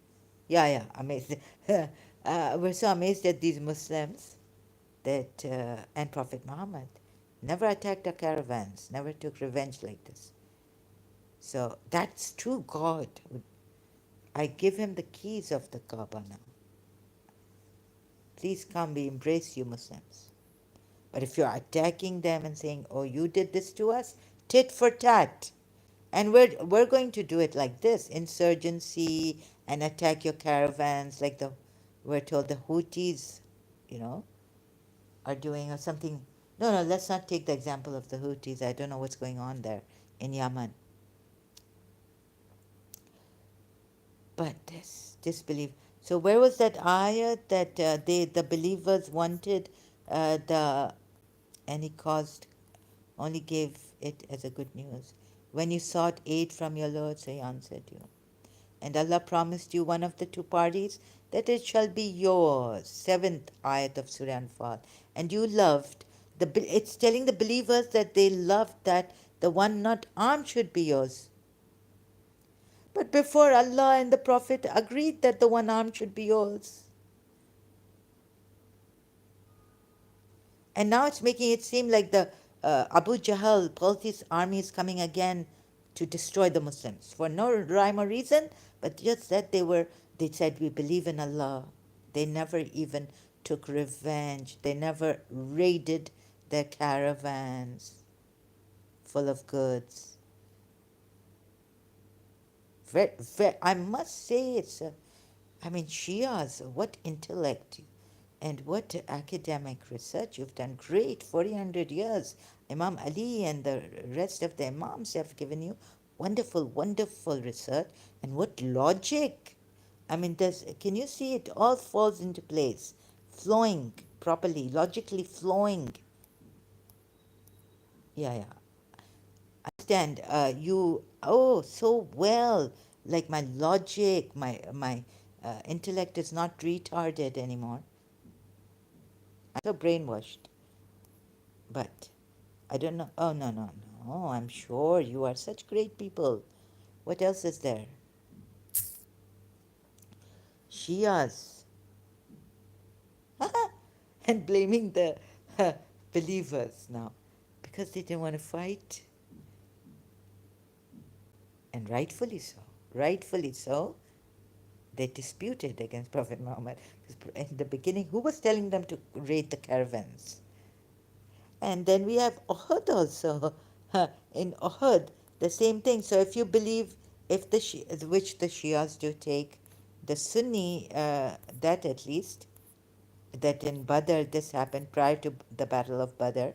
Yeah, amazed. We're so amazed at these Muslims that and Prophet Muhammad never attacked our caravans, never took revenge like this. So that's true God. I give him the keys of the Kaaba now. Please come, we embrace you, Muslims. But if you're attacking them and saying, "Oh, you did this to us," tit for tat. And we're going to do it like this: insurgency and attack your caravans, like we're told the Houthis, you know, are doing or something. No, no, let's not take the example of the Houthis. I don't know what's going on there in Yemen. But this disbelief. So where was that ayah that the believers wanted the and he caused only gave it as a good news. When you sought aid from your Lord, so he answered you. And Allah promised you one of the two parties that it shall be yours. Seventh ayat of Surah Anfal. And you loved it's telling the believers that they loved that the one not armed should be yours. But before Allah and the Prophet agreed that the one armed should be yours. And now it's making it seem like the Abu Jahl, Palti's army is coming again to destroy the Muslims for no rhyme or reason, but just that they said, we believe in Allah. They never even took revenge. They never raided their caravans full of goods. I must say Shias, what intellect and what academic research you've done. Great, 400 years. Imam Ali and the rest of the Imams have given you wonderful, wonderful research. And what logic! Can you see it all falls into place, flowing properly, logically flowing. Yeah. Understand, so well. Like my logic, my intellect is not retarded anymore. I'm so brainwashed. But I don't know. Oh, no, no, no. I'm sure you are such great people. What else is there? Shias. And blaming the believers now because they didn't want to fight. And rightfully so. Rightfully so. They disputed against Prophet Muhammad. In the beginning, who was telling them to raid the caravans? And then we have Uhud also. In Uhud, the same thing. So if you believe, if the which the Shias do take, the Sunni, that at least, that in Badr this happened prior to the Battle of Badr,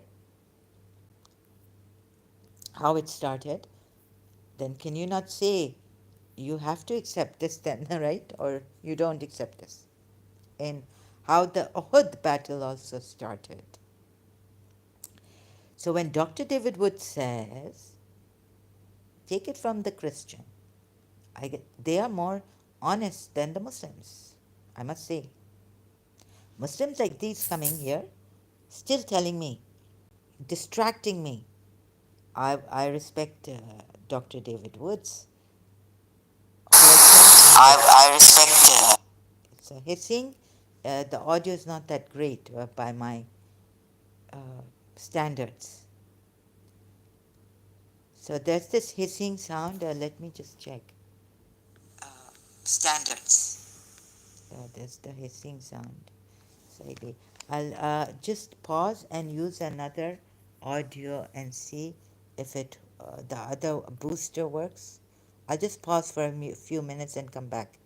how it started, then can you not say you have to accept this then, right? Or you don't accept this? In how the Uhud battle also started. So when Dr. David Wood says, take it from the Christian, they are more honest than the Muslims, I must say. Muslims like these coming here, still telling me, distracting me. I respect Dr. David Wood's I respect. It's a hissing. The audio is not that great by my uh, standards. So there's this hissing sound. Let me just check. Uh, Standards. There's the hissing sound. Slightly. I'll just pause and use another audio and see if it the other booster works. I'll just pause for a few minutes and come back.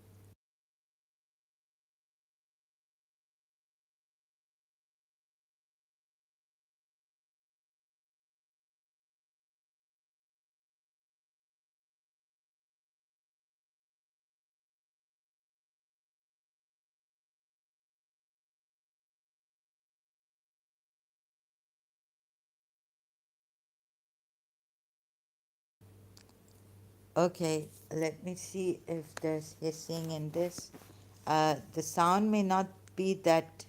Okay, let me see if there's hissing in this. The sound may not be that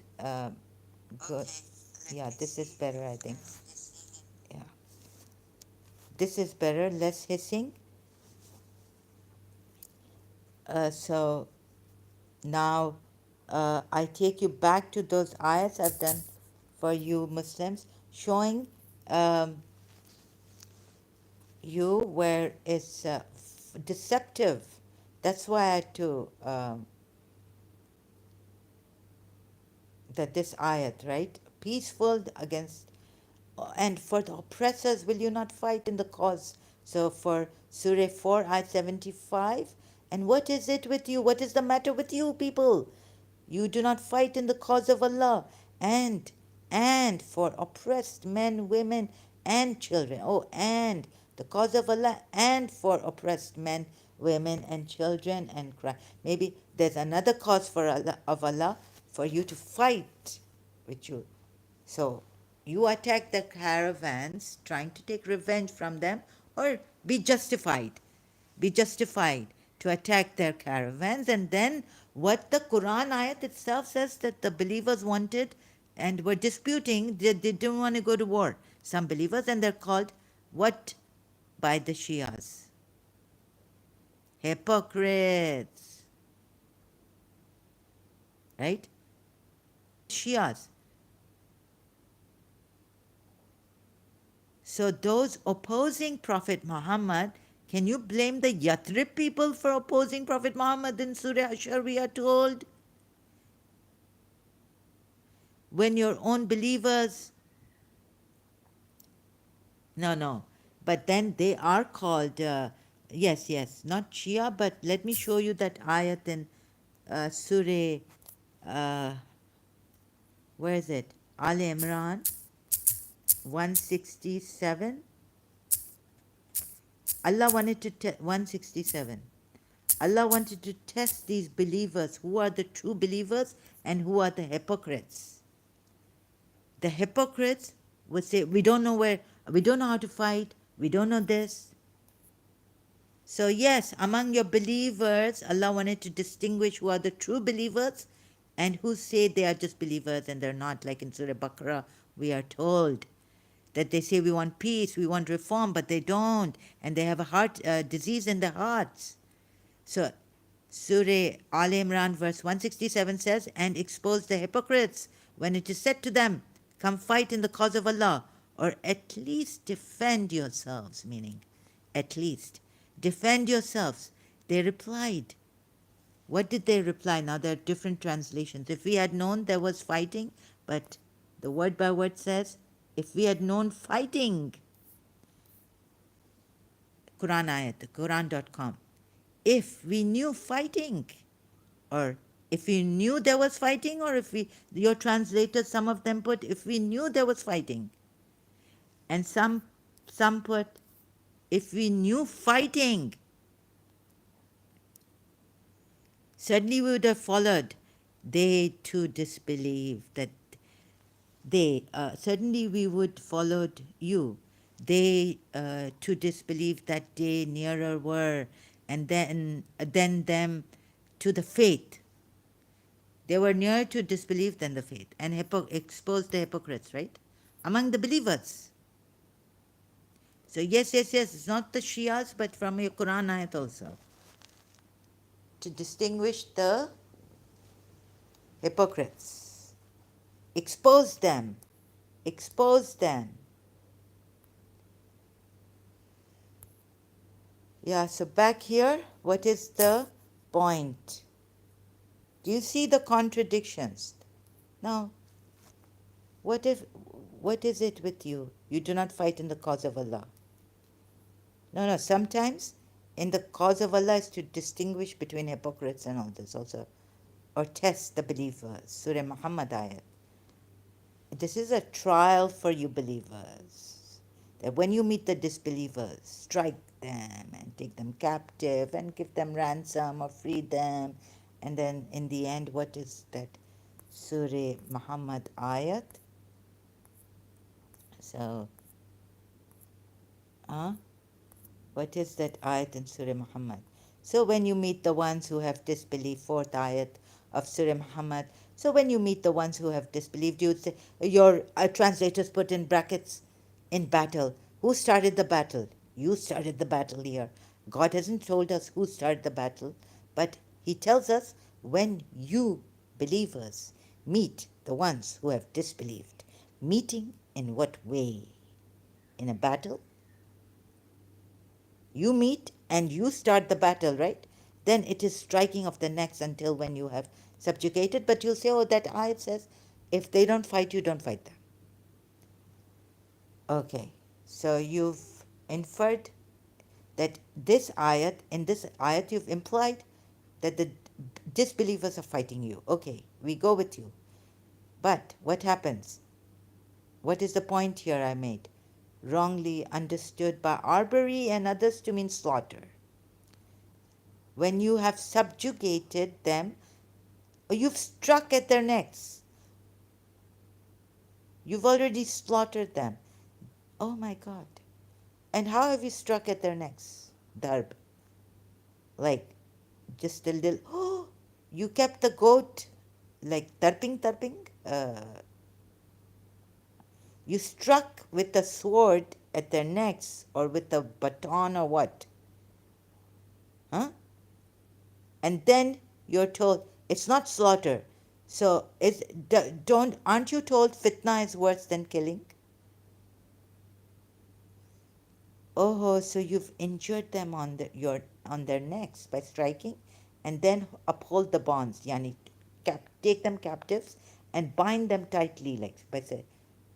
good. Yeah, this is better, I think. Yeah, this is better, less hissing. So now I take you back to those ayats I've done for you Muslims, showing um, you where it's deceptive. That's why I had to that this ayat, right? Peaceful against, and for the oppressors will you not fight in the cause? So for Surah 4, ayat 75, and what is it with you? What is the matter with you people? You do not fight in the cause of Allah, and for oppressed men, women, and children. Oh, and the cause of Allah, and for oppressed men, women, and children, and cry. Maybe there's another cause for Allah, of Allah, for you to fight with you. So you attack the caravans, trying to take revenge from them, or be justified. Be justified to attack their caravans. And then what the Quran ayat itself says, that the believers wanted and were disputing, they didn't want to go to war. Some believers, and they're called what by the Shias? Hypocrites. Right? Shias. So those opposing Prophet Muhammad, can you blame the Yathrib people for opposing Prophet Muhammad in Surah Ashar? We are told, when your own believers, no, but then they are called, yes, not Shia, but let me show you that ayat in Surah, uh, where is it? Al Imran 167. Allah wanted to 167. Allah wanted to test these believers, who are the true believers and who are the hypocrites. The hypocrites would say, we don't know where, we don't know how to fight, we don't know this. So yes, among your believers, Allah wanted to distinguish who are the true believers and who say they are just believers and they're not. Like in Surah Baqarah, we are told that they say we want peace, we want reform, but they don't, and they have a heart disease in their hearts. So Surah Al Imran verse 167 says, and expose the hypocrites when it is said to them, come fight in the cause of Allah, or at least defend yourselves, meaning at least defend yourselves. They replied. What did they reply? Now there are different translations. If we had known there was fighting, but the word by word says, if we had known fighting, Quran ayat, Quran.com, if we knew fighting, or if we knew there was fighting, or if we, your translators, some of them put, if we knew there was fighting, and some put, if we knew fighting, certainly we would have followed. They too disbelieve that they, certainly we would followed you. They to disbelieve that they nearer were, and then them to the faith. They were nearer to disbelief than the faith, and exposed the hypocrites, right? Among the believers. So yes, it's not the Shias, but from your Quran ayat also. To distinguish the hypocrites. Expose them. Expose them. Yeah, so back here, what is the point? Do you see the contradictions? Now, what is it with you? You do not fight in the cause of Allah. No, sometimes in the cause of Allah is to distinguish between hypocrites and all this also, or test the believers. Surah Muhammad ayat. This is a trial for you believers. That when you meet the disbelievers, strike them and take them captive and give them ransom or free them. And then in the end, what is that? Surah Muhammad ayat. So, what is that ayat in Surah Muhammad? So when you meet the ones who have disbelieved, fourth ayat of Surah Muhammad. So when you meet the ones who have disbelieved, you would say, your translators put in brackets, in battle. Who started the battle? You started the battle here. God hasn't told us who started the battle, but He tells us when you believers meet the ones who have disbelieved. Meeting in what way? In a battle? You meet and you start the battle, right? Then it is striking of the necks until when you have subjugated. But you'll say, oh, that ayat says, if they don't fight you, don't fight them. Okay, so you've inferred that in this ayat, you've implied that the disbelievers are fighting you. Okay, we go with you. But what happens? What is the point here I made? Wrongly understood by Arbery and others to mean slaughter. When you have subjugated them, or you've struck at their necks, you've already slaughtered them. Oh my God. And how have you struck at their necks? Darb. Like just a little, oh, you kept the goat like tarping. You struck with a sword at their necks or with a baton or what? Huh? And then you're told it's not slaughter. So aren't you told fitna is worse than killing? Oh, so you've injured them on their necks by striking, and then uphold the bonds, yani take them captives and bind them tightly, like by say,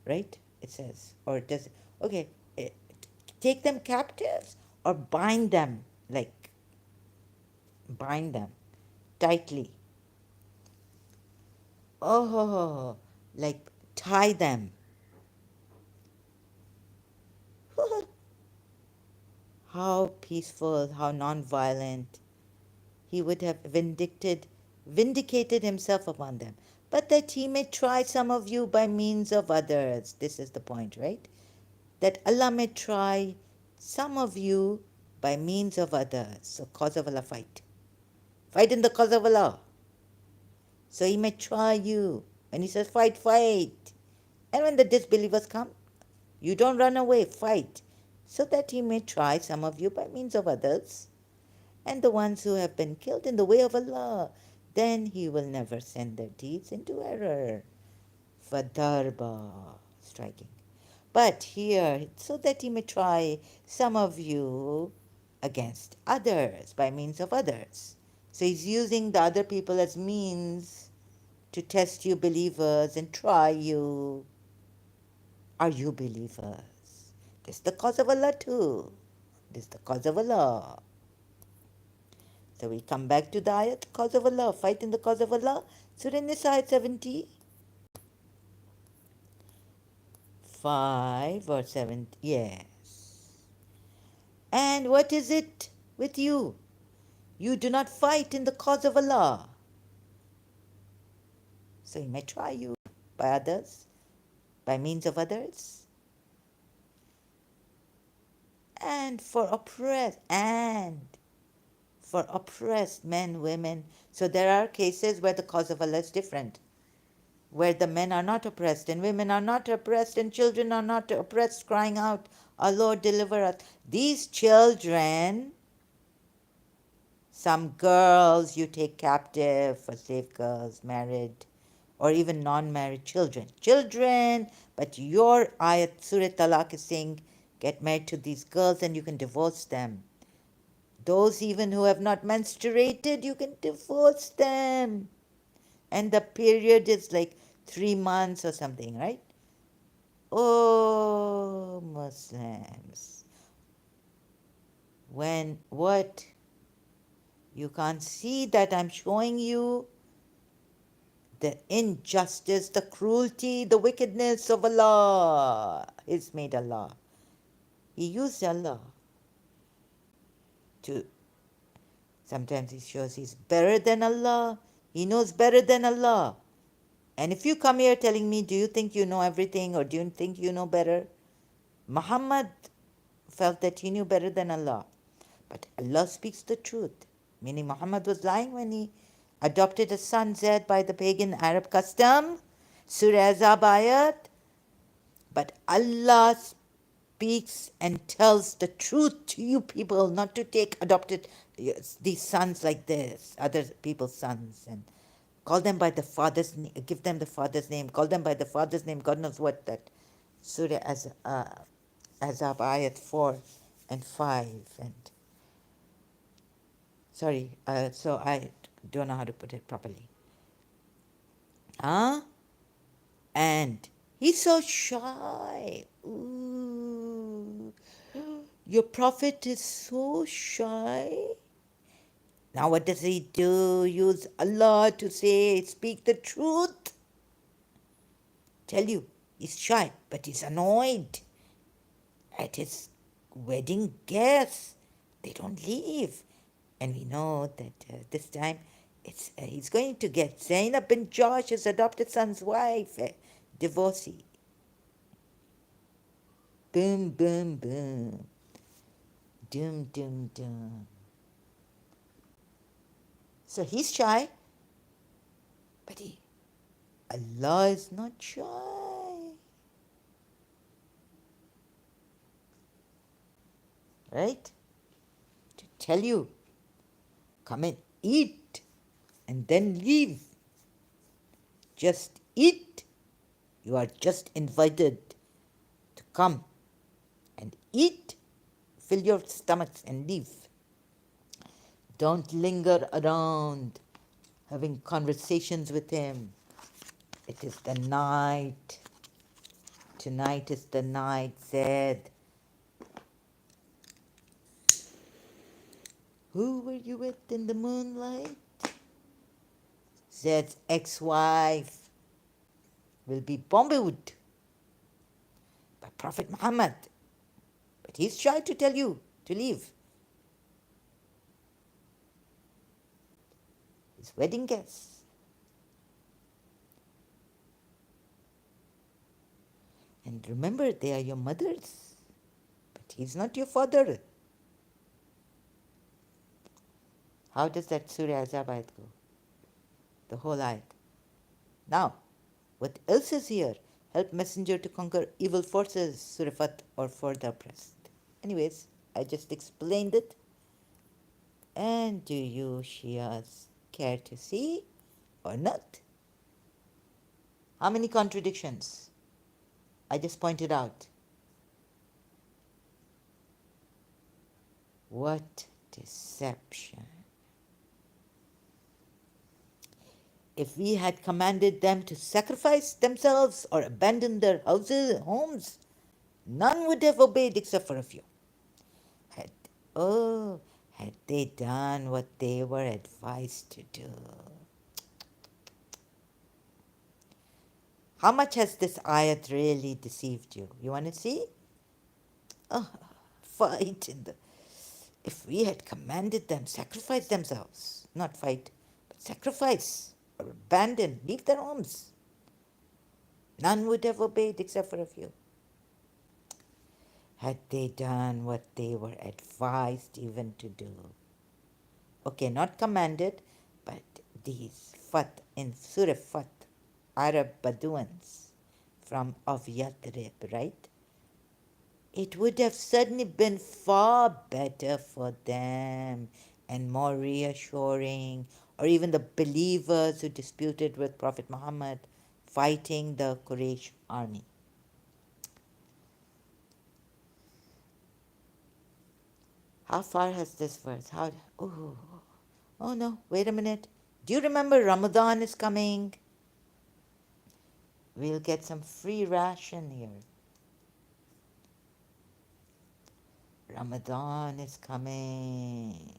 right? It says, or does okay, take them captives or bind them tightly. Oh, like tie them. How peaceful, how non-violent. He would have vindicated himself upon them. But that he may try some of you by means of others. This is the point, right? That Allah may try some of you by means of others. So cause of Allah fight. Fight in the cause of Allah. So He may try you. When He says fight, fight. And when the disbelievers come, you don't run away, fight. So that He may try some of you by means of others. And the ones who have been killed in the way of Allah, then He will never send their deeds into error. Fadarba, striking. But here, so that He may try some of you against others, by means of others. So He's using the other people as means to test you believers and try you. are you believers? This is the cause of Allah too. This is the cause of Allah. So we come back to the ayat, cause of Allah, fight in the cause of Allah. Surah Nisa ayat 75 or 7, yes. And what is it with you? You do not fight in the cause of Allah. So he may try you by others, by means of others. And for oppressed men, women. So there are cases where the cause of Allah is different, where the men are not oppressed and women are not oppressed and children are not oppressed, crying out, "Our Lord, deliver us." These children, some girls you take captive for slave girls, married, or even non-married children. Children, but your ayat, Surah Talaq is saying, get married to these girls and you can divorce them. Those even who have not menstruated, you can divorce them. And the period is like 3 months or something, right? Oh, Muslims. When what? You can't see that I'm showing you the injustice, the cruelty, the wickedness of Allah. He's made Allah. He used Allah to, sometimes he shows he's better than Allah. He knows better than Allah. And if you come here telling me, do you think you know everything or do you think you know better? Muhammad felt that he knew better than Allah. But Allah speaks the truth. Meaning Muhammad was lying when he adopted a son Zaid by the pagan Arab custom. Surah Azab ayat. But Allah speaks and tells the truth to you people, not to take adopted these sons like this, other people's sons, and call them by the father's name, give them the father's name, call them by the father's name, God knows what that. Surah Azab ayat 4 and 5. And sorry, so I don't know how to put it properly. Huh? And he's so shy. Ooh. Your prophet is so shy. Now what does he do? Use Allah to say, speak the truth. Tell you, he's shy, but he's annoyed at his wedding guests. They don't leave. And we know that this time he's going to get Zainab bin Josh, his adopted son's wife, divorcee. Boom, boom, boom. Doom, doom, doom. So he's shy, but Allah is not shy. Right? To tell you, come and eat and then leave. Just eat. You are just invited to come and eat, fill your stomachs and leave. Don't linger around having conversations with him. It is the night. Tonight is the night, Zed. Who were you with in the moonlight? Zed's ex-wife will be bombarded by Prophet Muhammad. But he's shy to tell you to leave. His wedding guests. And remember, they are your mothers. But he's not your father. How does that Surah Azab ayat go? The whole ayat. Now, what else is here? Help messenger to conquer evil forces, Surah Fat, or for the oppressed. Anyways, I just explained it. And do you Shias care to see or not? How many contradictions? I just pointed out. What deception. if we had commanded them to sacrifice themselves or abandon their houses and homes, none would have obeyed except for a few. Had, oh, had they done what they were advised to do. How much has this ayat really deceived you? You want to see? Oh, fight in the. If we had commanded them, sacrifice themselves, not fight, but sacrifice or abandon, leave their homes. None would have obeyed except for a few. Had they done what they were advised even to do. Okay, not commanded, but these Fat in Surah Fat, Arab Bedouins from of Yathrib, right? It would have certainly been far better for them and more reassuring, or even the believers who disputed with Prophet Muhammad fighting the Quraysh army. How far has this verse? Oh no, wait a minute. Do you remember Ramadan is coming? We'll get some free ration here. Ramadan is coming.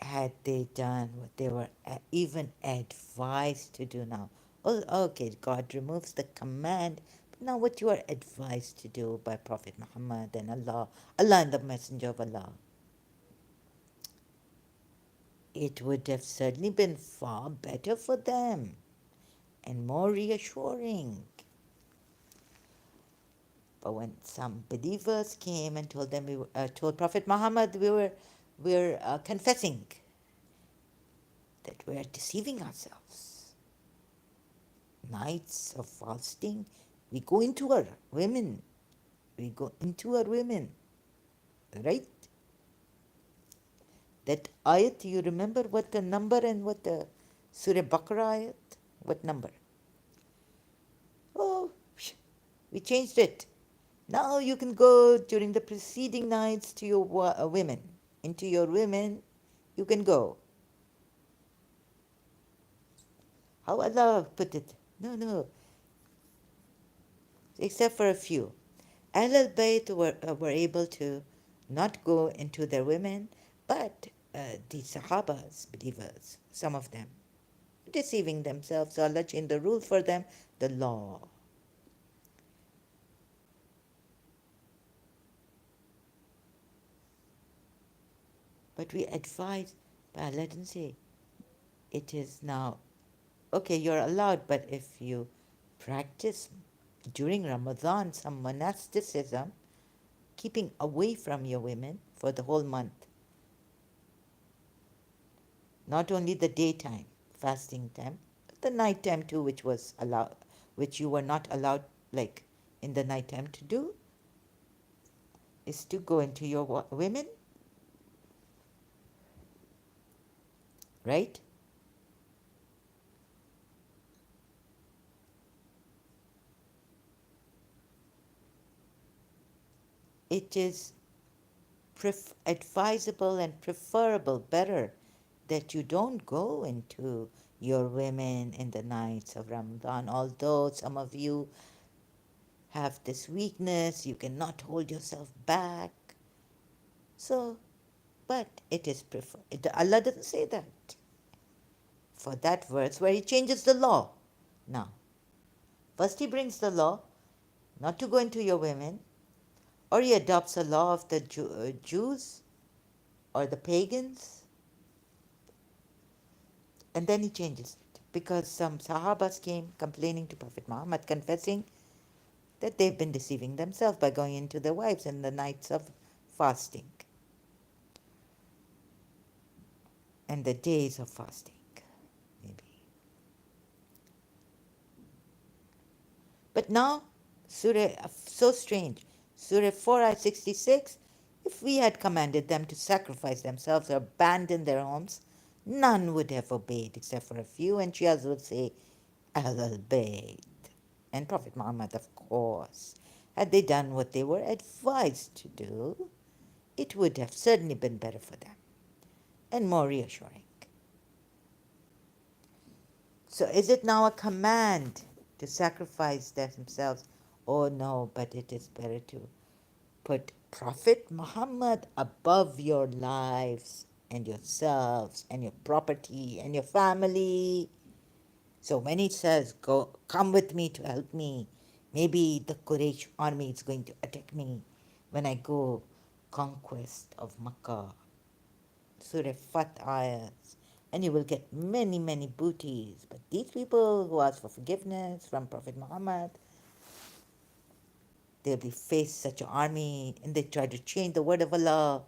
Had they done what they were even advised to do now? Oh, okay, God removes the command, but now what you are advised to do by Prophet Muhammad and Allah and the Messenger of Allah. It would have certainly been far better for them and more reassuring. But when some believers came and told them, told Prophet Muhammad, we're confessing that we're deceiving ourselves. Nights of fasting, we go into our women. Right? That ayat, you remember what the number and what the Surah Baqarah ayat? What number? Oh, we changed it. Now you can go during the preceding nights to your women. Into your women, you can go. How Allah put it? No. Except for a few. Ahl al-Bayt were able to not go into their women, but the Sahabas, believers, some of them, deceiving themselves, Allah changed the rule for them, the law. But we advise, but Allah didn't say, it is now, okay, you're allowed, but if you practice during Ramadan some monasticism, keeping away from your women for the whole month, not only the daytime fasting time, but the nighttime too, which was allowed, which you were not allowed, like in the nighttime to do, is to go into your women, right? It is advisable and preferable, better, that you don't go into your women in the nights of Ramadan, although some of you have this weakness, you cannot hold yourself back. So, but it is preferred. Allah doesn't say that. For that verse where He changes the law. Now, first He brings the law not to go into your women, or He adopts a law of the Jews or the pagans, and then He changes it. Because some Sahabas came complaining to Prophet Muhammad, confessing that they've been deceiving themselves by going into their wives in the nights of fasting and the days of fasting, maybe. But now, Surah, so strange, Surah 4, ayah 66, if we had commanded them to sacrifice themselves or abandon their homes, none would have obeyed except for a few, and Shias would say, Ahl al-Bayt. And Prophet Muhammad, of course, had they done what they were advised to do, it would have certainly been better for them and more reassuring. So is it now a command to sacrifice themselves? Oh no, but it is better to put Prophet Muhammad above your lives and yourselves and your property and your family. So when he says, "Go, come with me to help me," maybe the Quraysh army is going to attack me when I go conquest of Makkah. Surah Fat ayahs. And you will get many, many booties. But these people who ask for forgiveness from Prophet Muhammad, they'll be faced such an army and they try to change the word of Allah.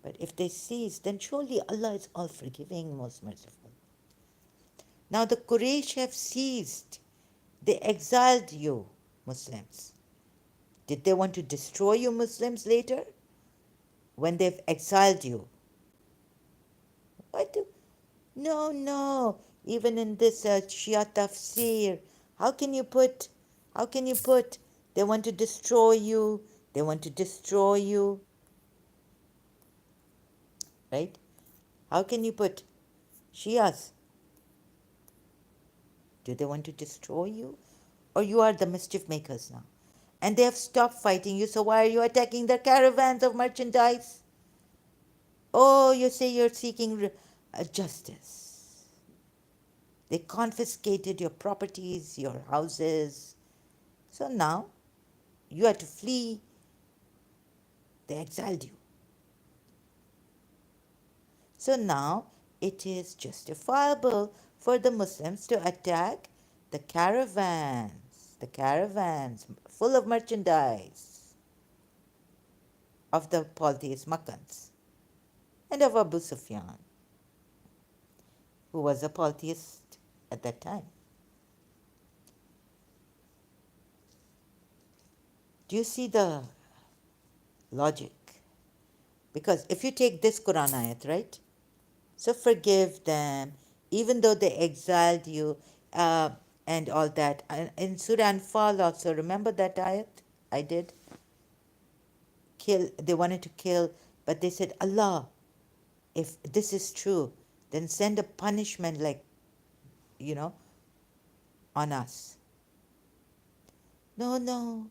But if they cease, then surely Allah is all forgiving, most merciful. Now the Quraysh have ceased. They exiled you, Muslims. Did they want to destroy you, Muslims, later? When they've exiled you? Why do? No, no. Even in this Shia tafsir, how can you put, how can you put, they want to destroy you, they want to destroy you, right? How can you put Shias? Do they want to destroy you? Or you are the mischief makers now? And they have stopped fighting you, so why are you attacking their caravans of merchandise? Oh, you say you're seeking justice. They confiscated your properties, your houses. So now you have to flee. They exiled you. So now it is justifiable for the Muslims to attack the caravans full of merchandise of the polytheist Makkans and of Abu Sufyan, who was a polytheist at that time. Do you see the logic? Because if you take this Quran ayat, right? So forgive them, even though they exiled you uh, and all that. And in Surah Anfal also, remember that ayat I did? They wanted to kill, but they said, Allah, if this is true, then send a punishment like, you know, on us. No, no,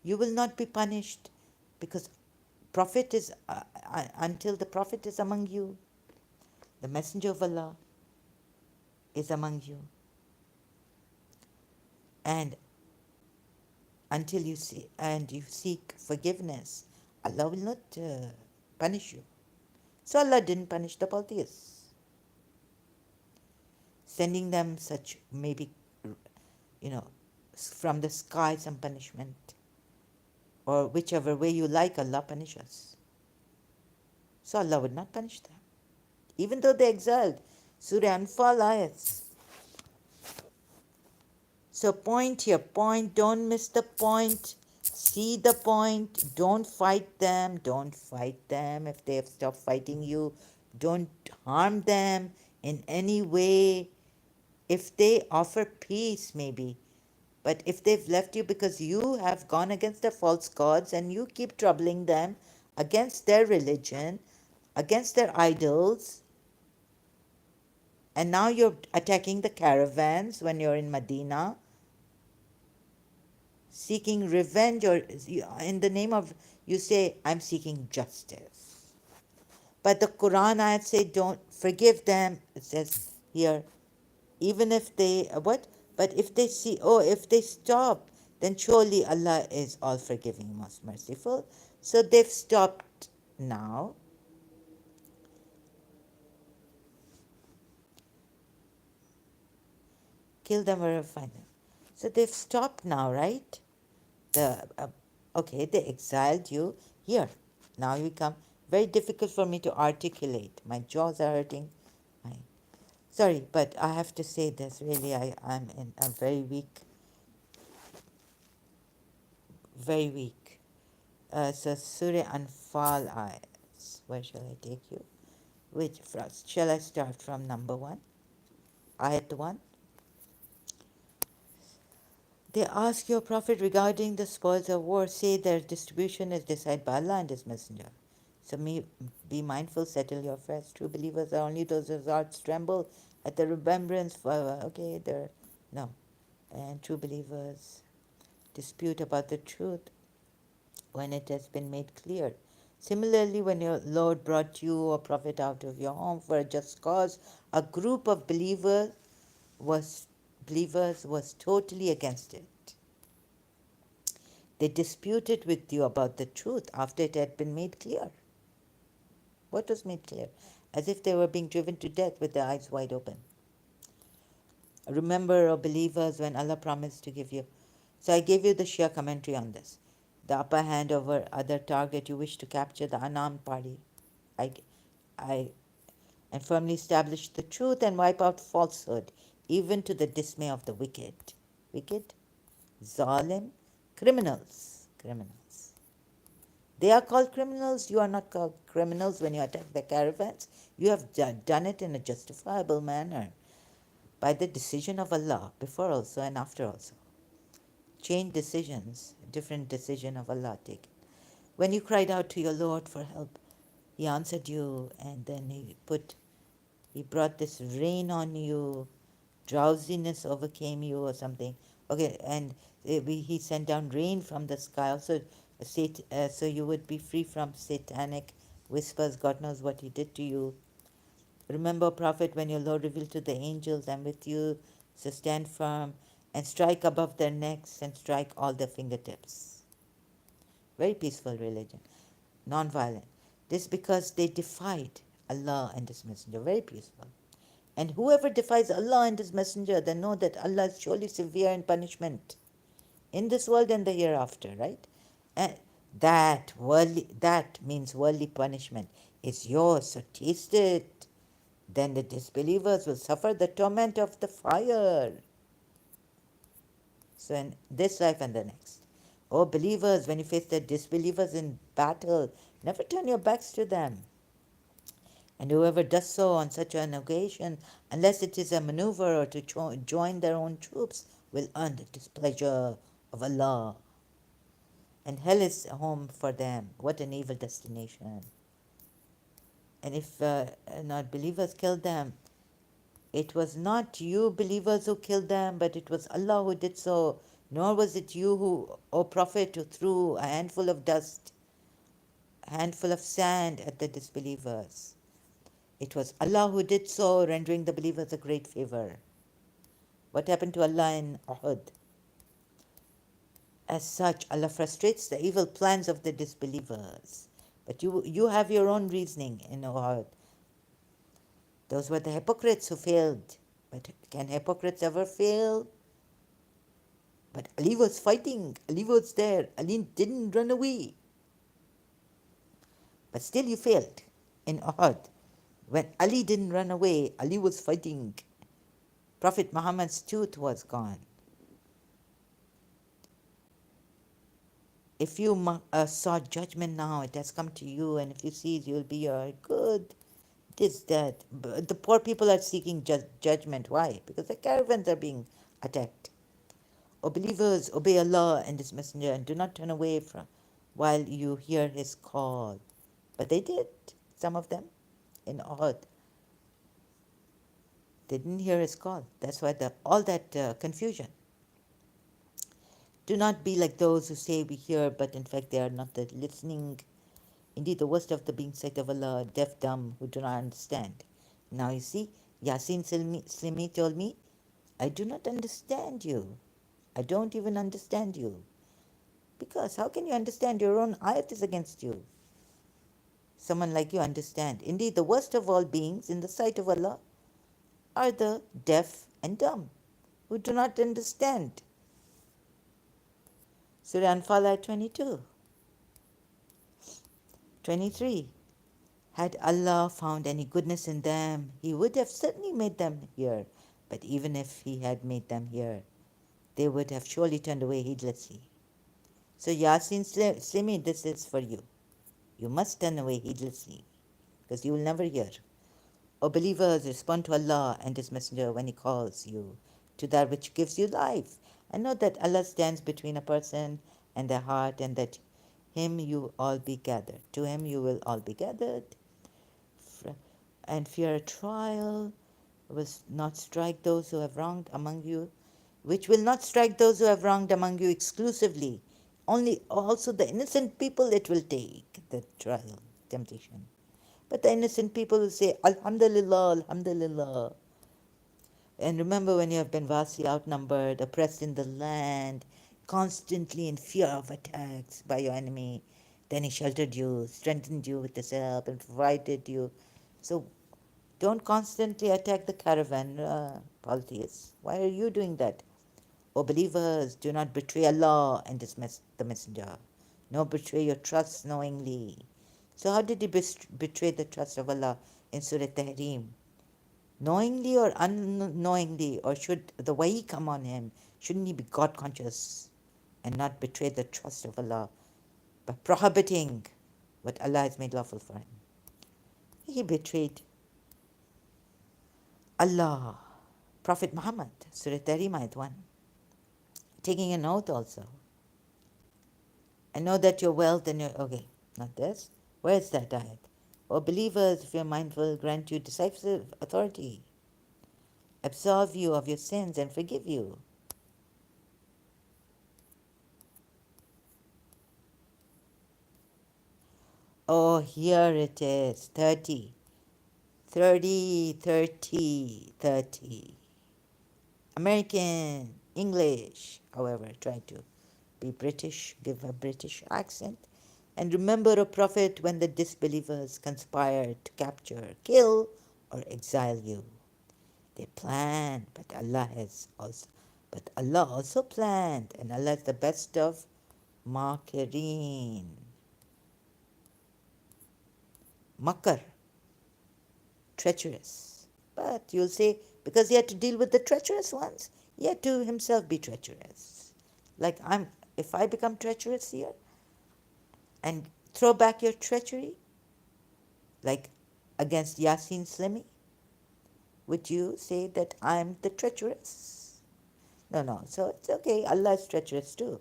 you will not be punished because Prophet is, until the Prophet is among you, the Messenger of Allah is among you. And until you see and you seek forgiveness, Allah will not punish you. So Allah didn't punish the polytheists, sending them such maybe, you know, from the sky some punishment, or whichever way you like, Allah punish us. So Allah would not punish them, even though they exiled. Surah Anfal ayats. So point here, point, don't miss the point. See the point. Don't fight them. Don't fight them if they have stopped fighting you. Don't harm them in any way. If they offer peace, maybe. But if they've left you because you have gone against their false gods and you keep troubling them against their religion, against their idols, and now you're attacking the caravans when you're in Medina, seeking revenge, or in the name of, you say, I'm seeking justice. But the Quran ayat say, don't forgive them. It says here, even if they, what? But if they see, oh, if they stop, then surely Allah is all forgiving, most merciful. So they've stopped now. Kill them or find them. So they've stopped now, right? Okay, they exiled you here. Now you come. Very difficult for me to articulate. My jaws are hurting. Sorry, but I have to say this. Really, I'm very weak. Very weak. So Surah Anfal ayats. Where shall I take you? Which first? Shall I start from number 1? Ayat 1. They ask your Prophet regarding the spoils of war. Say their distribution is decided by Allah and His Messenger. So be mindful, settle your affairs. True believers are only those whose hearts tremble at the remembrance for, okay, they're, no. And true believers dispute about the truth when it has been made clear. Similarly, when your Lord brought you or prophet out of your home for a just cause, a group of was believers was totally against it. They disputed with you about the truth after it had been made clear. What was made clear? As if they were being driven to death with their eyes wide open. Remember, O believers, when Allah promised to give you. So I gave you the Shia commentary on this. The upper hand over other target you wish to capture, the unarmed party. I, I and firmly establish the truth and wipe out falsehood, even to the dismay of the wicked. Wicked? Zalim? Criminals. Criminals. They are called criminals. You are not called criminals when you attack the caravans. You have done it in a justifiable manner by the decision of Allah, before also and after also. Chain decisions, different decision of Allah taken. When you cried out to your Lord for help, He answered you, and then He brought this rain on you, drowsiness overcame you or something. Okay, and He sent down rain from the sky. Also, so you would be free from satanic whispers. God knows what He did to you. Remember, Prophet, when your Lord revealed to the angels, I'm with you, so stand firm and strike above their necks and strike all their fingertips. Very peaceful religion, non-violent. This because they defied Allah and His Messenger. Very peaceful. And whoever defies Allah and His Messenger, then know that Allah is surely severe in punishment in this world and the hereafter, right? And that means worldly punishment is yours, so taste it. Then the disbelievers will suffer the torment of the fire. So in this life and the next. Oh believers, when you face the disbelievers in battle, never turn your backs to them. And whoever does so on such an occasion, unless it is a maneuver or to join their own troops, will earn the displeasure of Allah. And hell is a home for them. What an evil destination. And if not believers kill them, it was not you believers who killed them, but it was Allah who did so. Nor was it you who, O Prophet, who threw a handful of dust, a handful of sand at the disbelievers. It was Allah who did so, rendering the believers a great favor. What happened to Allah in Uhud? As such, Allah frustrates the evil plans of the disbelievers. But you have your own reasoning in Uhud. Those were the hypocrites who failed. But can hypocrites ever fail? But Ali was fighting. Ali was there. Ali didn't run away. But still you failed in Uhud. When Ali didn't run away, Ali was fighting. Prophet Muhammad's tooth was gone. If you saw judgment now, it has come to you, and if you see it, you'll be good. This, that. But the poor people are seeking judgment. Why? Because the caravans are being attacked. O believers, obey Allah and His Messenger, and do not turn away from while you hear His call. But they did, some of them, in Uhud. They didn't hear His call. That's why all that confusion. Do not be like those who say we hear, but in fact they are not listening. Indeed, the worst of the being sight of Allah are deaf, dumb, who do not understand. Now you see, Yasin Slimi told me, I do not understand you. I don't even understand you. Because how can you understand? Your own ayat is against you. Someone like you understand. Indeed, the worst of all beings in the sight of Allah are the deaf and dumb, who do not understand. Surah Anfal ayat 22. 23. Had Allah found any goodness in them, He would have certainly made them hear. But even if He had made them hear, they would have surely turned away heedlessly. So Yasin Slimi, this is for you. You must turn away heedlessly, because you will never hear. O believers, respond to Allah and His Messenger when He calls you to that which gives you life. And know that Allah stands between a person and their heart, and that him you all be gathered. To him you will all be gathered. And fear a trial will not strike those who have wronged among you, which will not strike those who have wronged among you exclusively. Only also the innocent people it will take, the trial, temptation. But the innocent people will say, Alhamdulillah, Alhamdulillah. And remember when you have been vastly outnumbered, oppressed in the land, constantly in fear of attacks by your enemy, then he sheltered you, strengthened you with his help, and provided you. So don't constantly attack the caravan, polytheists. Why are you doing that? O believers, do not betray Allah and the Messenger. No betray your trust knowingly. So how did he betray the trust of Allah in Surah Tahrim? Knowingly or unknowingly, or should the wahi come on him? Shouldn't he be God conscious and not betray the trust of Allah by prohibiting what Allah has made lawful for him? He betrayed Allah, Prophet Muhammad, Surah Tahrim, Ayat 1. Taking an oath also. I know that your wealth and your. Okay, not this. Where is that ayat? O believers, if you're mindful, grant you decisive authority, absolve you of your sins, and forgive you. Oh, here it is 30. 30, 30, 30. American, English, however, try to be British, give a British accent. And remember, O Prophet, when the disbelievers conspired to capture, kill, or exile you. They planned, but Allah also planned, and Allah is the best of makirin. Makar, treacherous. But you'll say, because he had to deal with the treacherous ones, he had to himself be treacherous. Like if I become treacherous here and throw back your treachery, like against Yasin Slimi, would you say that I'm the treacherous? No. So it's okay. Allah is treacherous too.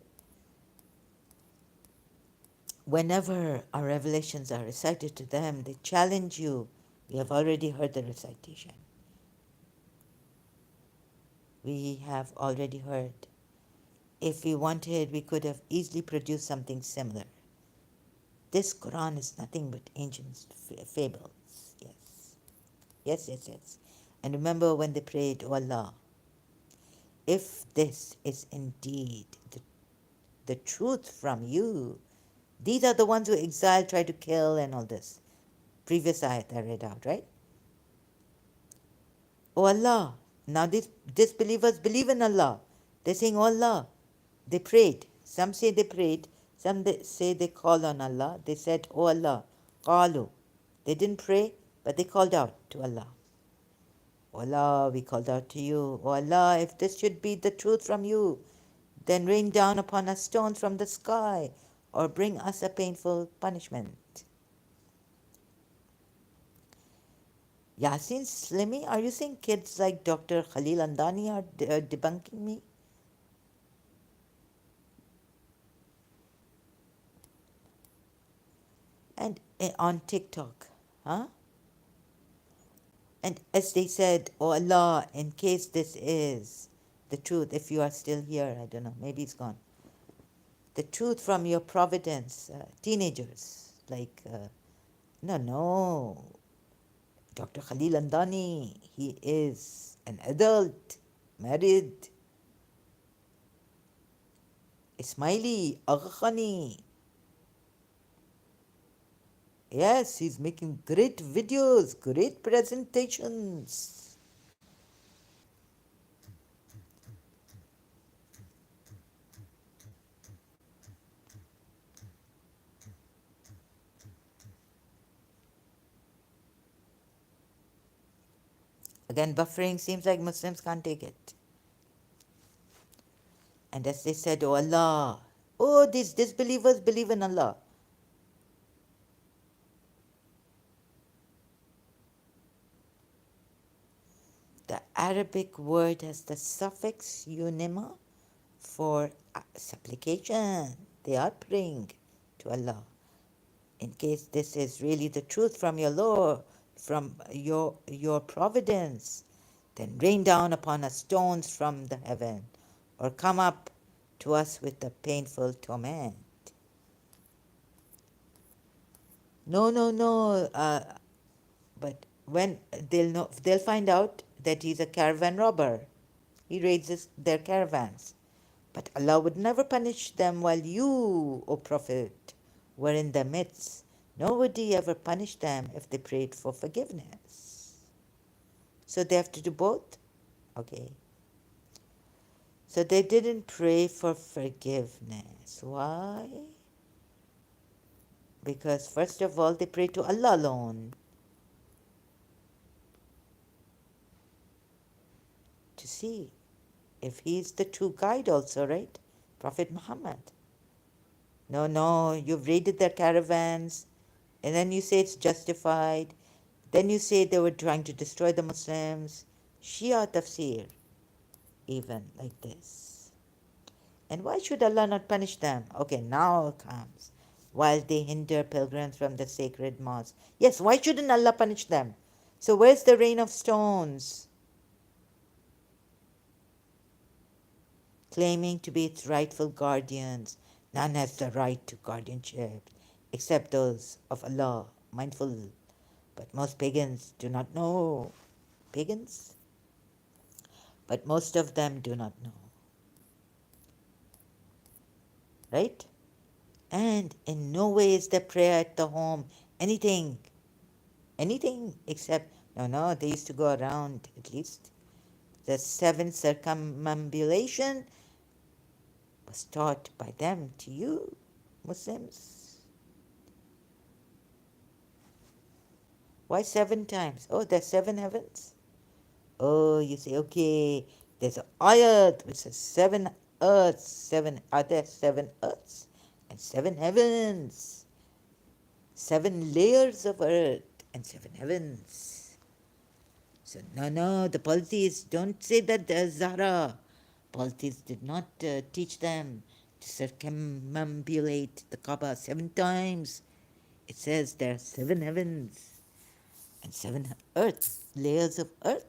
Whenever our revelations are recited to them, they challenge you. We have already heard the recitation. We have already heard. If we wanted, we could have easily produced something similar. This Quran is nothing but ancient fables. Yes. And remember when they prayed, O Allah, if this is indeed the truth from you, these are the ones who exile, try to kill, and all this. Previous ayat I read out, right? Oh Allah. Now these disbelievers believe in Allah. They're saying, Oh Allah. They prayed. Some say they prayed. Some say they called on Allah. They said, Oh Allah. Qalu. They didn't pray, but they called out to Allah. Oh Allah, we called out to you. Oh Allah, if this should be the truth from you, then rain down upon us stones from the sky, or bring us a painful punishment. Yasin Slimi, are you saying kids like Dr. Khalil Andani are debunking me? And on TikTok, huh? And as they said, oh Allah, in case this is the truth, if you are still here, I don't know, maybe it's gone. The truth from your providence, teenagers, like, no, Dr. Khalil Andani, he is an adult, married, Ismaili, Agha. Yes, he's making great videos, great presentations. Again, buffering seems like Muslims can't take it. And as they said, oh Allah, oh, these disbelievers believe in Allah. The Arabic word has the suffix unima for supplication. They are praying to Allah. In case this is really the truth from your Lord, from your providence, then rain down upon us stones from the heaven, or come up to us with the painful torment. No, no, no. But when they'll find out that he's a caravan robber. He raids their caravans. But Allah would never punish them while you, O Prophet, were in their midst. Nor would He ever punish them if they prayed for forgiveness. So they have to do both? Okay. So they didn't pray for forgiveness. Why? Because first of all, they prayed to Allah alone to see if He's the true guide also, right? Prophet Muhammad. No, no, you've raided their caravans, and then you say it's justified. Then you say they were trying to destroy the Muslims. Shia tafsir, even like this. And why should Allah not punish them? Okay, now it comes. While they hinder pilgrims from the sacred mosque. Yes, why shouldn't Allah punish them? So where's the rain of stones? Claiming to be its rightful guardians. None has the right to guardianship except those of Allah, mindful. But most pagans do not know. Pagans? But most of them do not know. Right? And in no way is there prayer at the home. Anything except, no, they used to go around at least. The 7 circumambulation was taught by them to you, Muslims. Why 7 times? Oh, there's 7 heavens? Oh, you say, okay, there's an ayat which says 7 earths. 7, are there 7 earths? And 7 heavens. 7 layers of earth and 7 heavens. So, no, the polytheists don't say that Zahra. Polytheists did not teach them to circumambulate the Kaaba 7 times. It says there are 7 heavens and 7 earths, layers of earth.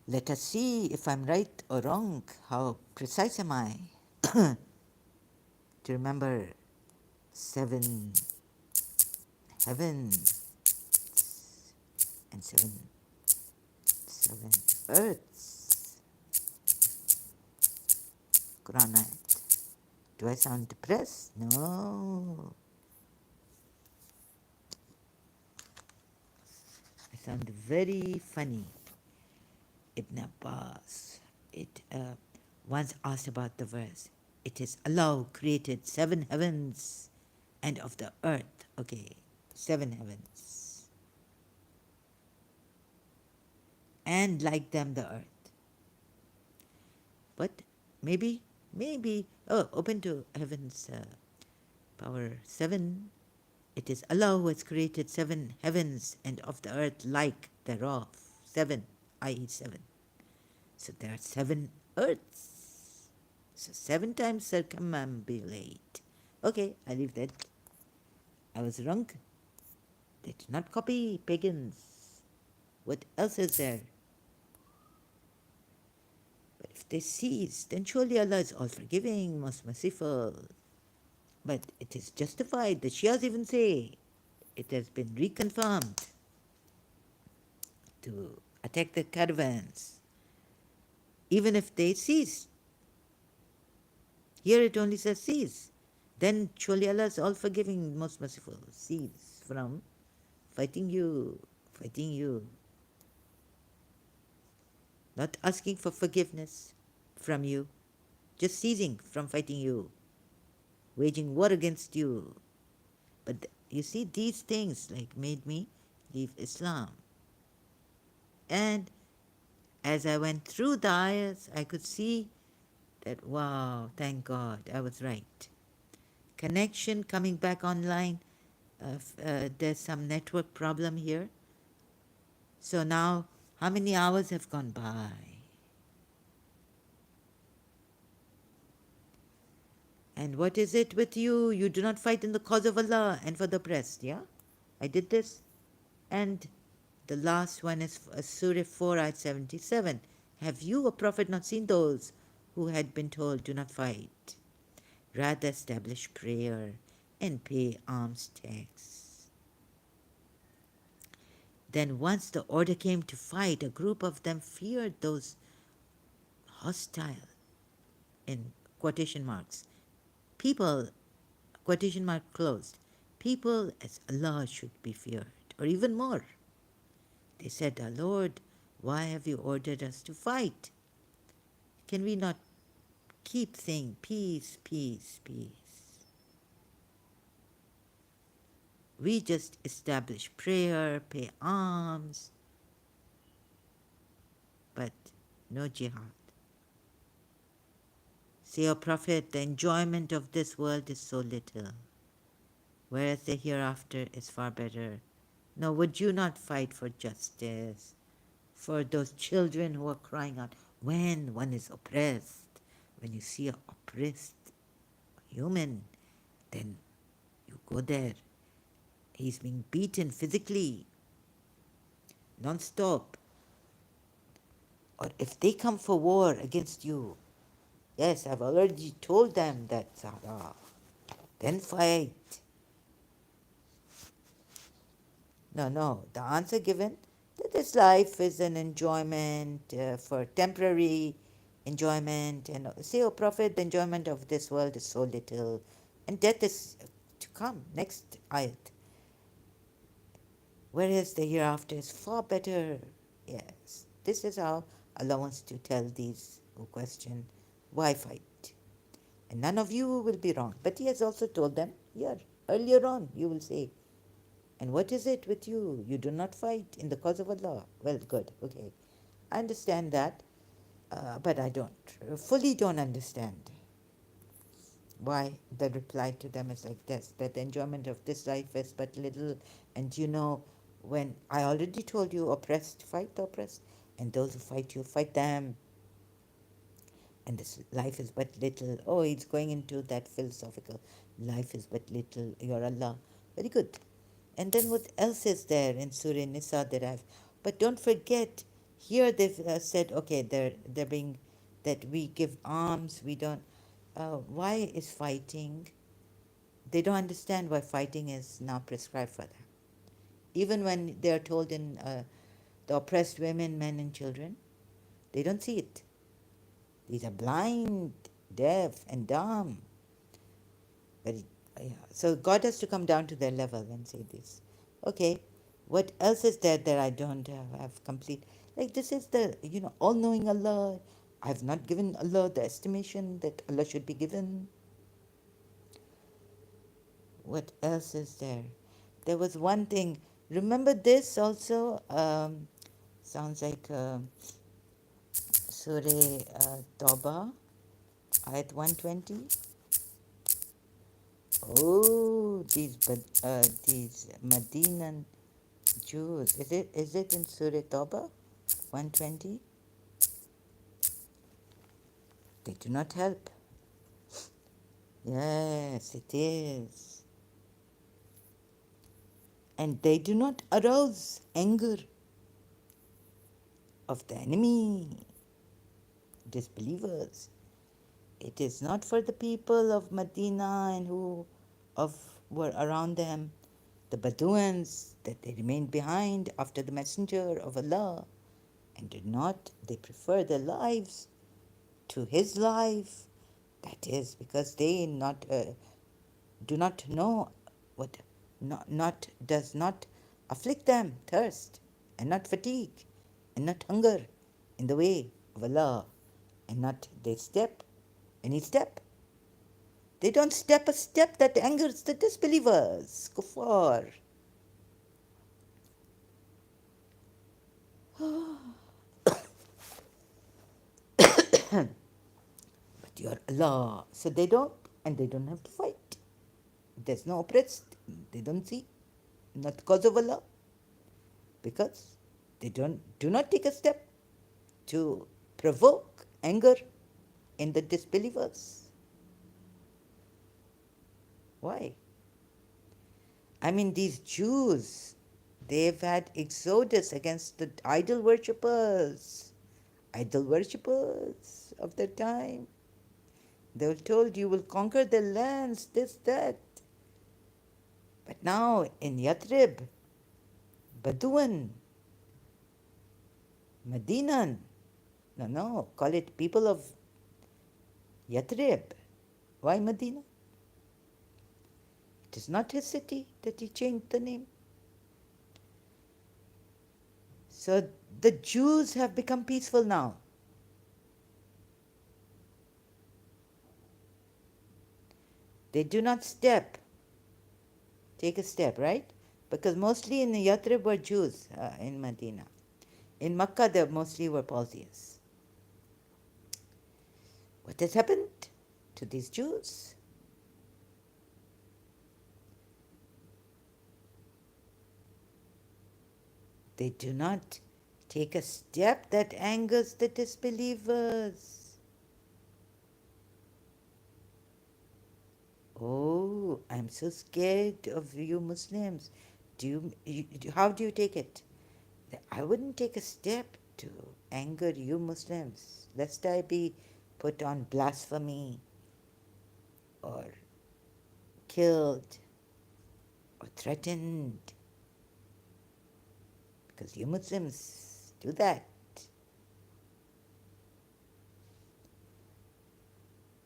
Let us see if I'm right or wrong. How precise am I? To remember 7 heavens and 7 earths. Quran ayat. Do I sound depressed? No. I sound very funny. Ibn Abbas, once asked about the verse. It is Allah who created 7 heavens and of the earth. Okay, 7 heavens. And like them the earth. But maybe, open to heavens, power 7. It is Allah who has created 7 heavens and of the earth like thereof. 7, i.e. 7. So there are 7 earths. So 7 times circumambulate. Okay, I leave that. I was wrong. They did not copy pagans. What else is there? But if they cease, then surely Allah is all forgiving, most merciful. But it is justified. The Shias even say it has been reconfirmed to attack the caravans, even if they cease. Here it only says cease. Then surely Allah is all forgiving, most merciful. Cease from fighting you. Not asking for forgiveness from you, just ceasing from fighting you, waging war against you. But you see, these things like made me leave Islam. And as I went through the ayahs, I could see that, wow, thank God, I was right. Connection coming back online. There's some network problem here. So now, how many hours have gone by? And what is it with you? You do not fight in the cause of Allah and for the oppressed, yeah? I did this. And the last one is Surah 4, ayat 77. Have you, O Prophet, not seen those who had been told, do not fight? Rather establish prayer and pay alms tax. Then once the order came to fight, a group of them feared those hostile, in quotation marks, people, quotation mark closed, people as Allah should be feared, or even more. They said, Our Lord, why have you ordered us to fight? Can we not keep saying peace, peace, peace? We just establish prayer, pay alms, but no jihad. Say, O Prophet, the enjoyment of this world is so little, whereas the hereafter is far better. No, would you not fight for justice, for those children who are crying out when one is oppressed? When you see an oppressed human, then you go there. He's being beaten physically, non-stop. Or if they come for war against you, yes, I've already told them that, Sarah, then fight. No, the answer given that this life is an enjoyment for temporary enjoyment. And say, O Prophet, the enjoyment of this world is so little, and death is to come. Next ayat. Whereas the hereafter is far better. Yes, this is how Allah wants to tell these who question, why fight? And none of you will be wrong. But He has also told them here, earlier on, you will say, and what is it with you? You do not fight in the cause of Allah. Well, good, okay. I understand that, but I fully don't understand why the reply to them is like this, that the enjoyment of this life is but little, and when I already told you, oppressed, fight the oppressed, and those who fight you, fight them. And this life is but little. Oh, it's going into that philosophical, life is but little, you're Allah. Very good. And then what else is there in Surah Nisa that but don't forget, here they've said, okay, they're being, that we give alms, we don't, why is fighting, they don't understand why fighting is now prescribed for them. Even when they're told in the oppressed women, men and children, they don't see it. These are blind, deaf and dumb. Very, yeah. So God has to come down to their level and say this. Okay, what else is there that I don't have complete? Like this is the, all-knowing Allah. I've not given Allah the estimation that Allah should be given. What else is there? There was one thing. Remember this also? Sounds like Surah Tawbah, Ayat 120. Oh, these Medinan Jews. Is it in Surah Tawbah 120? They do not help. Yes, it is. And they do not arouse anger of the enemy, disbelievers. It is not for the people of Medina and who were around them, the Bedouins, that they remained behind after the Messenger of Allah, and they prefer their lives to his life. That is because they do not know what does not afflict them thirst, and not fatigue, and not hunger in the way of Allah, and not they step any step. They don't step a step that angers the disbelievers, kuffar. But you're Allah, so they don't, and they don't have to fight. There's no oppressed, they don't see, not because of Allah, because they do not take a step to provoke anger in the disbelievers. Why? I mean, these Jews, they've had exodus against the idol worshippers of their time. They were told, you will conquer the lands, this, that. But now in Yathrib, Baduan, Medinan, no, call it people of Yathrib. Why Medina? It is not his city that he changed the name. So the Jews have become peaceful now. They do not take a step, right? Because mostly in the Yathrib were Jews in Medina. In Makkah, they mostly were polytheists. What has happened to these Jews? They do not take a step that angers the disbelievers. Oh, I'm so scared of you Muslims. How do you take it? I wouldn't take a step to anger you Muslims, lest I be put on blasphemy or killed or threatened. Because you Muslims do that.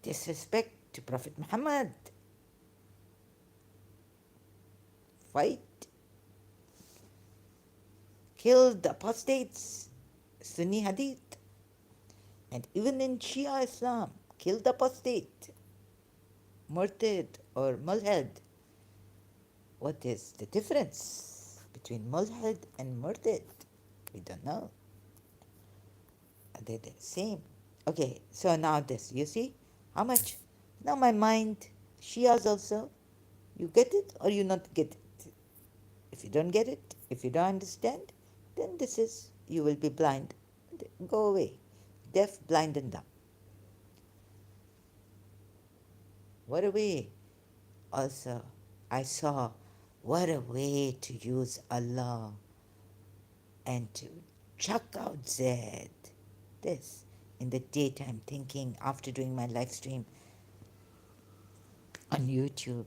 Disrespect to Prophet Muhammad. Fight. Kill the apostates. Sunni Hadith. And even in Shia Islam, kill the apostate. Murtad or mulhad. What is the difference between mulhad and murtad? We don't know. Are they the same? Okay, so now this, you see how much? Now my mind, Shias also, you get it or you not get it. If you don't get it, if you don't understand, then this is, you will be blind. Go away. Deaf, blind and dumb. What a way. Also, I saw what a way to use Allah and to chuck out Zed. This in the daytime thinking after doing my live stream on YouTube.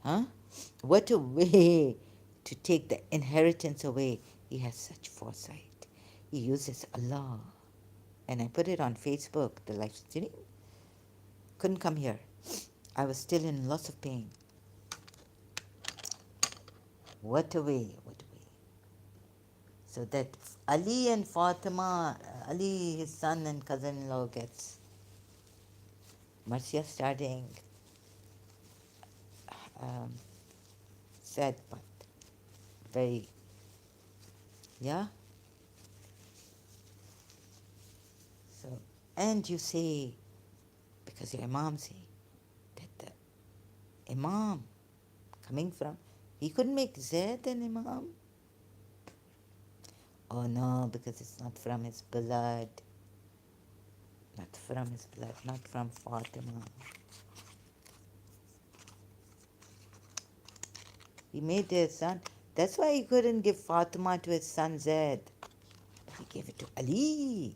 Huh? What a way to take the inheritance away. He has such foresight. He uses Allah. And I put it on Facebook, the live stream. Couldn't come here. I was still in lots of pain. What a way, what a way. So that Ali and Fatima, Ali, his son and cousin-in-law gets Marcia starting sad but very, yeah. So, and you say, because your Imam say, that the Imam coming from, he couldn't make Zayd an Imam. Oh no, because it's not from his blood. Not from his blood, not from Fatima. He made his son. That's why he couldn't give Fatima to his son Zayd. He gave it to Ali.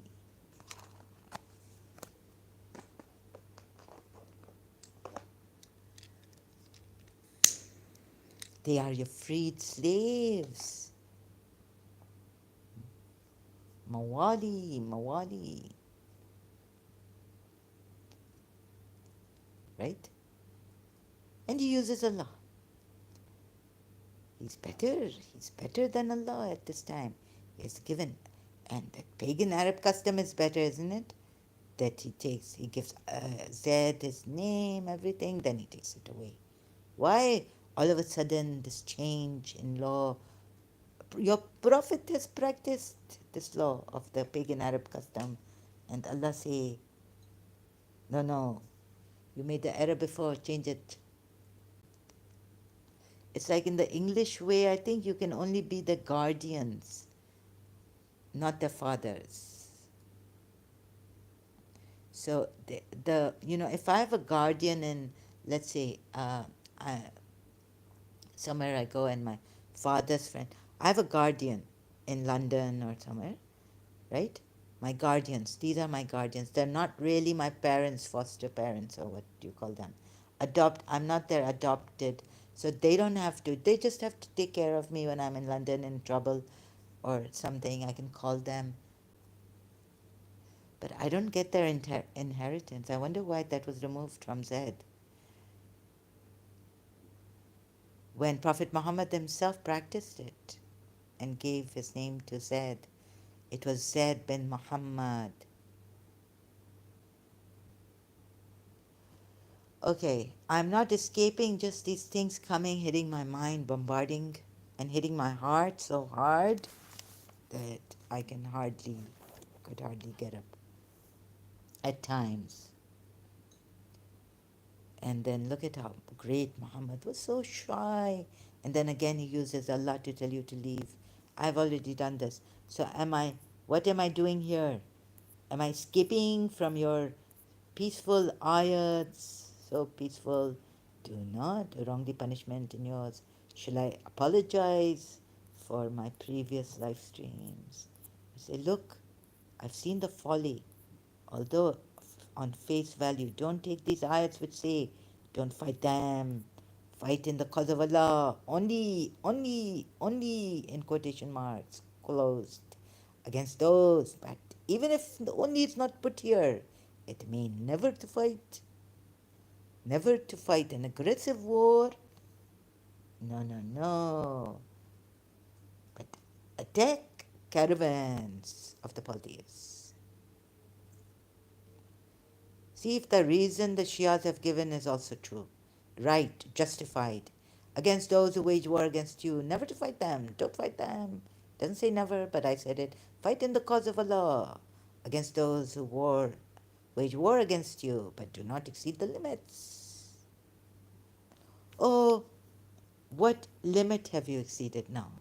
They are your freed slaves. Mawali, Mawali. Right? And he uses Allah. He's better than Allah at this time. He has given, and the pagan Arab custom is better, isn't it? That he gives Zayd his name, everything, then he takes it away. Why all of a sudden this change in law? Your Prophet has practiced this law of the pagan Arab custom, and Allah say, no, you made the error before, change it. It's like in the English way, I think you can only be the guardians, not the fathers. So if I have a guardian in let's say, I, somewhere I go and my father's friend, I have a guardian in London or somewhere, right? My guardians, these are my guardians. They're not really my parents, foster parents, or what do you call them? I'm not their adopted, so they don't have to, they just have to take care of me when I'm in London in trouble or something. I can call them, but I don't get their inheritance. I wonder why that was removed from Zed. When Prophet Muhammad himself practiced it and gave his name to Zed, it was Zaid bin Muhammad. Okay, I'm not escaping just these things coming, hitting my mind, bombarding, and hitting my heart so hard that I could hardly get up at times. And then look at how great Muhammad was, so shy. And then again, he uses Allah to tell you to leave. I've already done this. So what am I doing here? Am I skipping from your peaceful ayats? So peaceful. Do not wrong the punishment in yours. Shall I apologize for my previous live streams? I say, look, I've seen the folly. Although on face value, don't take these ayats which say, don't fight them, fight in the cause of Allah, only in quotation marks, closed, against those. But even if the only is not put here, it means never to fight an aggressive war. No, no, no. But attack caravans of the polytheists. See if the reason the Shias have given is also true. Right, justified. Against those who wage war against you, never to fight them. Don't fight them. Doesn't say never, but I said it. Fight in the cause of Allah. Against those who wage war against you, but do not exceed the limits. Oh, what limit have you exceeded now?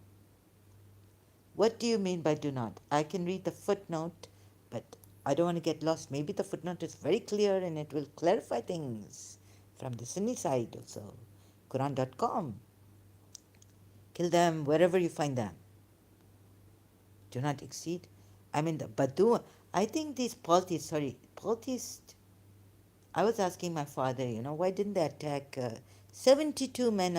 What do you mean by do not? I can read the footnote, but I don't want to get lost. Maybe the footnote is very clear and it will clarify things from the Sunni side also. Quran.com. Kill them wherever you find them. Do not exceed. I mean, the Badu. I think these polytheists. I was asking my father, why didn't they attack 72 men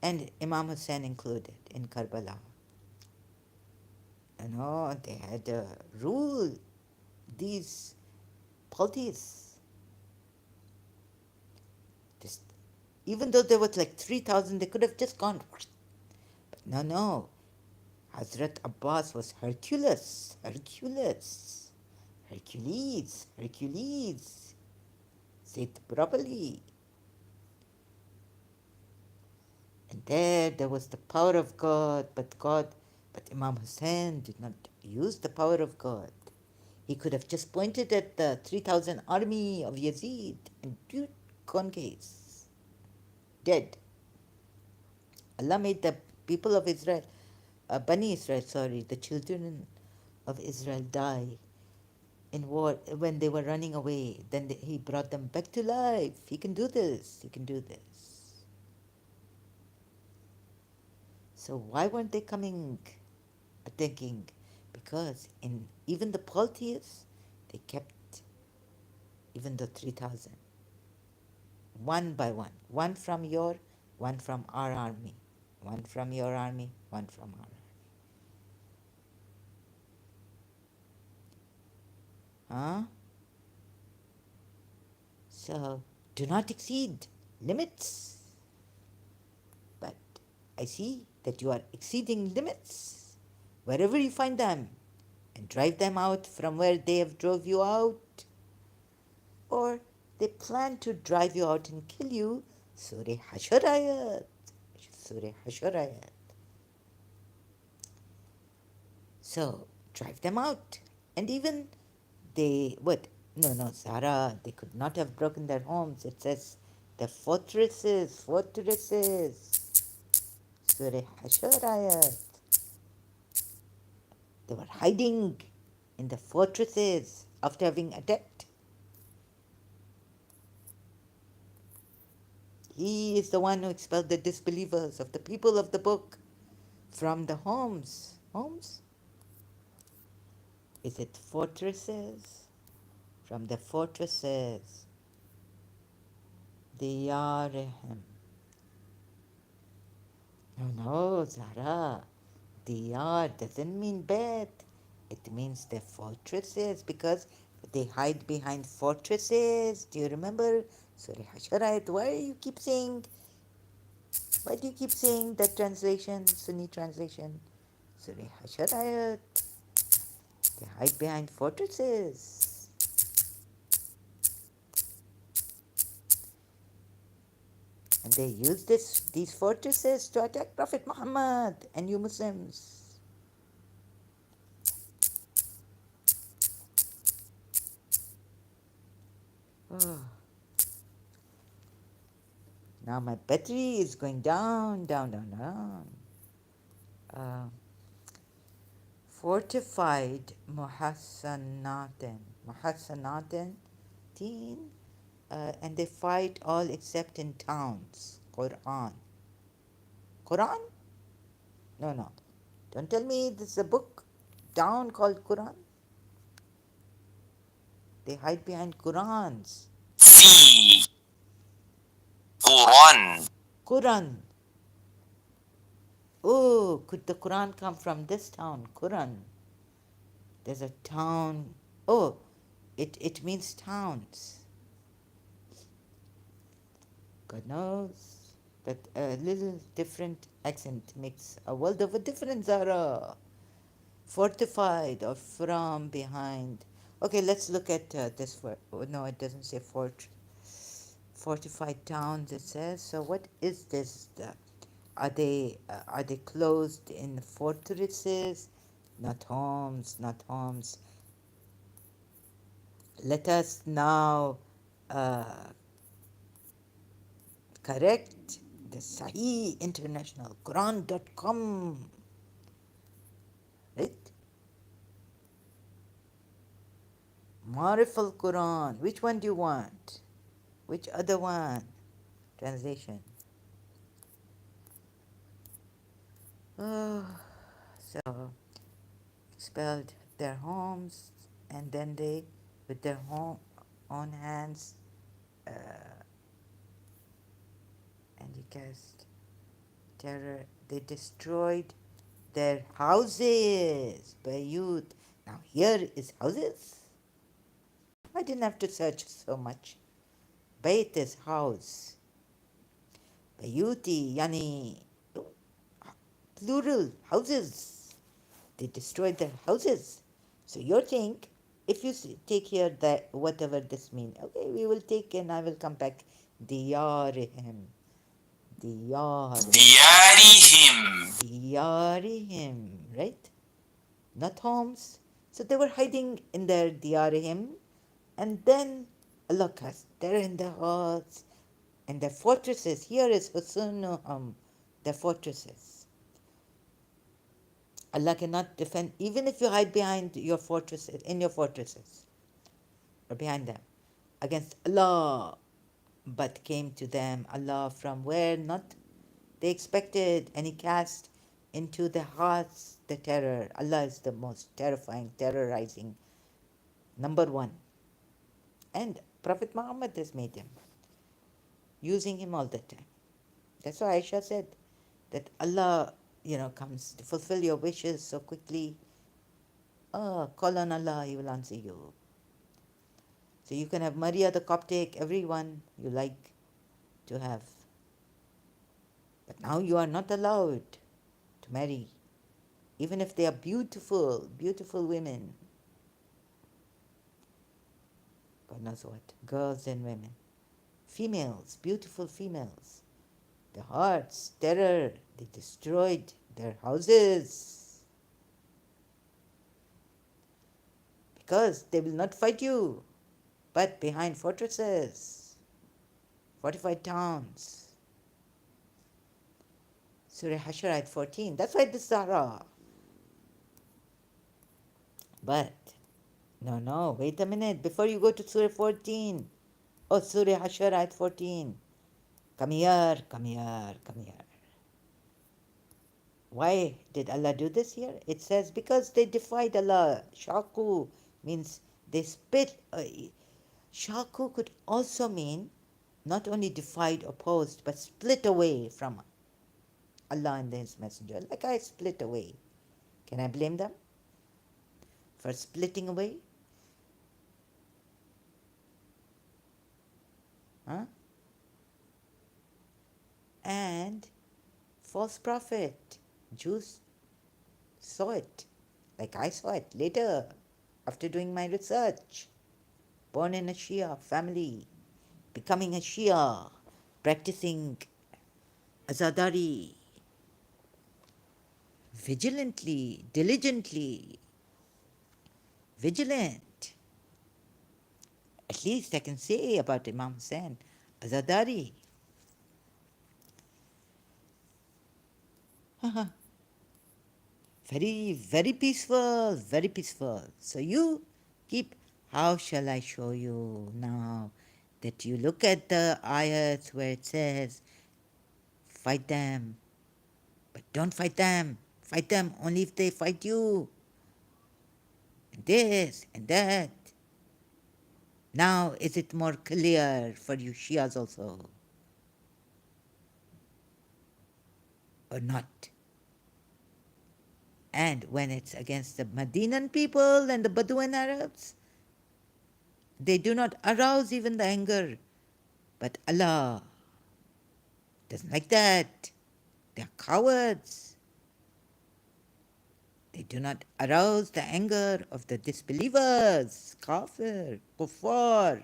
and Imam Hussein included in Karbala? They had rule these polytheists. Just, even though there was like 3,000, they could have just gone. But no. Hazrat Abbas was Hercules. Say it properly. And there was the power of God, but Imam Hussein did not use the power of God. He could have just pointed at the 3,000 army of Yazid and gone case. Dead. Allah made the people of Israel, Bani Israel, the children of Israel die in war when they were running away. Then he brought them back to life. He can do this. So why weren't they coming attacking? Because in even the polytheists, they kept even the 3,000. One by one. One from our army. One from your army, one from our army. Huh? So do not exceed limits. But I see that you are exceeding limits wherever you find them and drive them out from where they have drove you out. Or they plan to drive you out and kill you. Surah Hasharayat. Surah Hasharayat. So drive them out. And even no, Sarah, they could not have broken their homes. It says the fortresses. Surah Hasharayat. They were hiding in the fortresses after having attacked. He is the one who expelled the disbelievers of the people of the book from the homes. Homes? Is it fortresses? From the fortresses. Diyarihim. No, Zara. Diyar doesn't mean bed. It means the fortresses because they hide behind fortresses. Do you remember? Surah Hasharat. Why do you keep saying that translation, Sunni translation? Surah Hasharat. They hide behind fortresses. And they use these fortresses to attack Prophet Muhammad and you Muslims. Oh. Now my battery is going down, down, down, down. Fortified Muhassanatin, teen, and they fight all except in towns. Quran. Quran? No, no. Don't tell me this is a book down called Quran. They hide behind Qurans. في قرآن. Quran. Oh, could the Quran come from this town? Quran. There's a town. Oh, it means towns. God knows that a little different accent makes a world of a difference, Zara. Fortified or from behind. Okay, let's look at this word. Oh, no, it doesn't say fortified towns, it says. So what is this? Are they closed in fortresses? Not homes, not homes. Let us now uh, correct the Sahih International Quran.com, right? Marif al Quran. Which one do you want? Which other one? Translation. Oh, so expelled their homes, and then they, with their own hands, uh, and he cast terror. They destroyed their houses. Bayut. Now here is houses. I didn't have to search so much. Bayt is house. Bayuti, yani plural houses. They destroyed their houses. So you're saying, if you take here that whatever this means, okay, we will take and I will come back. Diyarihim. Diyarihim. ديارهم. Diyarihim, right? Not homes. So they were hiding in their diyarihim, and then Allah cast terror in their hearts and their fortresses. Here is Husunuhum, their fortresses. Allah cannot defend, even if you hide behind your fortresses, in your fortresses, or behind them, against Allah, but came to them Allah from where not they expected, and He cast into their hearts the terror. Allah is the most terrifying, terrorizing, number one. And Prophet Muhammad has made him, using him all the time. That's why Aisha said that Allah, comes to fulfill your wishes so quickly. Oh, call on Allah, He will answer you. So you can have Maria the Coptic, everyone you like to have. But now you are not allowed to marry, even if they are beautiful, beautiful women. God knows what. Girls and women. Females, beautiful females. The hearts, terror, they destroyed their houses. Because they will not fight you, but behind fortresses, fortified towns. Surah Hashr ayat 14. That's why this Zahra. But, no, wait a minute. Before you go to Surah 14, Surah Hashr ayat 14. Come here, come here, come here. Why did Allah do this here? It says because they defied Allah. Shaku means they split. Shaku could also mean not only defied, opposed, but split away from Allah and His Messenger. Like I split away. Can I blame them for splitting away? Huh? And false prophet. Jews saw it, like I saw it later after doing my research. Born in a Shia family, becoming a Shia, practicing Azadari vigilantly, diligently, vigilant. At least I can say about Imam Hussain, Azadari. Very, very peaceful, very peaceful. So you keep, how shall I show you now that you look at the ayats where it says, fight them, but don't fight them. Fight them only if they fight you. And this and that. Now is it more clear for you Shias also? Or not? And when it's against the Medinan people and the Bedouin Arabs, they do not arouse even the anger. But Allah doesn't like that. They are cowards. They do not arouse the anger of the disbelievers, kafir, kuffar.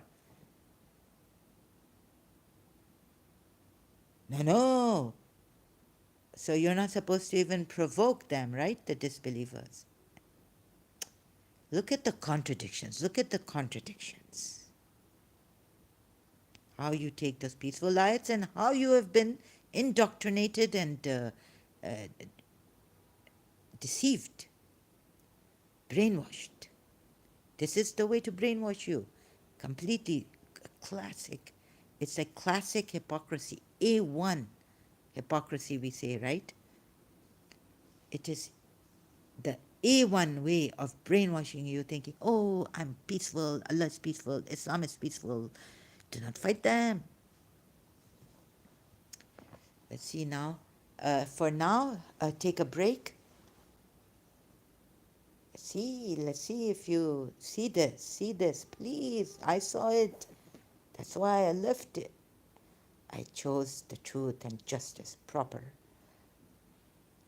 No, no. So you're not supposed to even provoke them, right? The disbelievers. Look at the contradictions. Look at the contradictions. How you take those peaceful ayats and how you have been indoctrinated and uh, deceived, brainwashed. This is the way to brainwash you. Completely classic. It's a classic hypocrisy. A1 hypocrisy, we say, right? It is the A1 way of brainwashing you, thinking, oh, I'm peaceful, Allah is peaceful, Islam is peaceful. Do not fight them. Let's see now. For now, take a break. Let's see if you see this, please. I saw it. That's why I left it. I chose the truth and justice proper.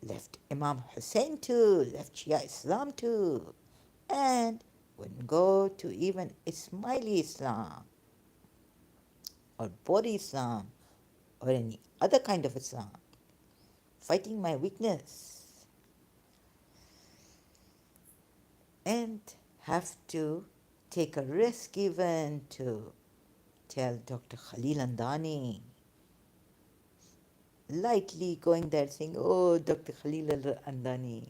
Left Imam Hussein too, left Shia Islam too, and wouldn't go to even Ismaili Islam or Bori Islam or any other kind of Islam, fighting my weakness, and have to take a risk even to tell Dr. Khalil Andani, lightly going there saying, oh, Dr. Khalil Andani,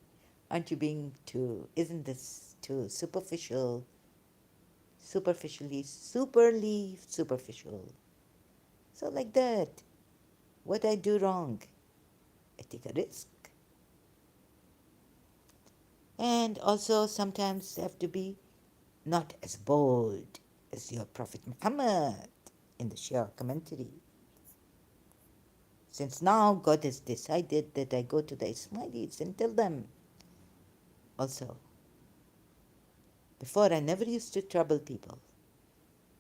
aren't you being too, isn't this too superficial, superly superficial? So like that, what I do wrong, I take a risk. And also sometimes have to be not as bold as your Prophet Muhammad in the Shia commentary. Since now God has decided that I go to the Ismailis and tell them also. Before I never used to trouble people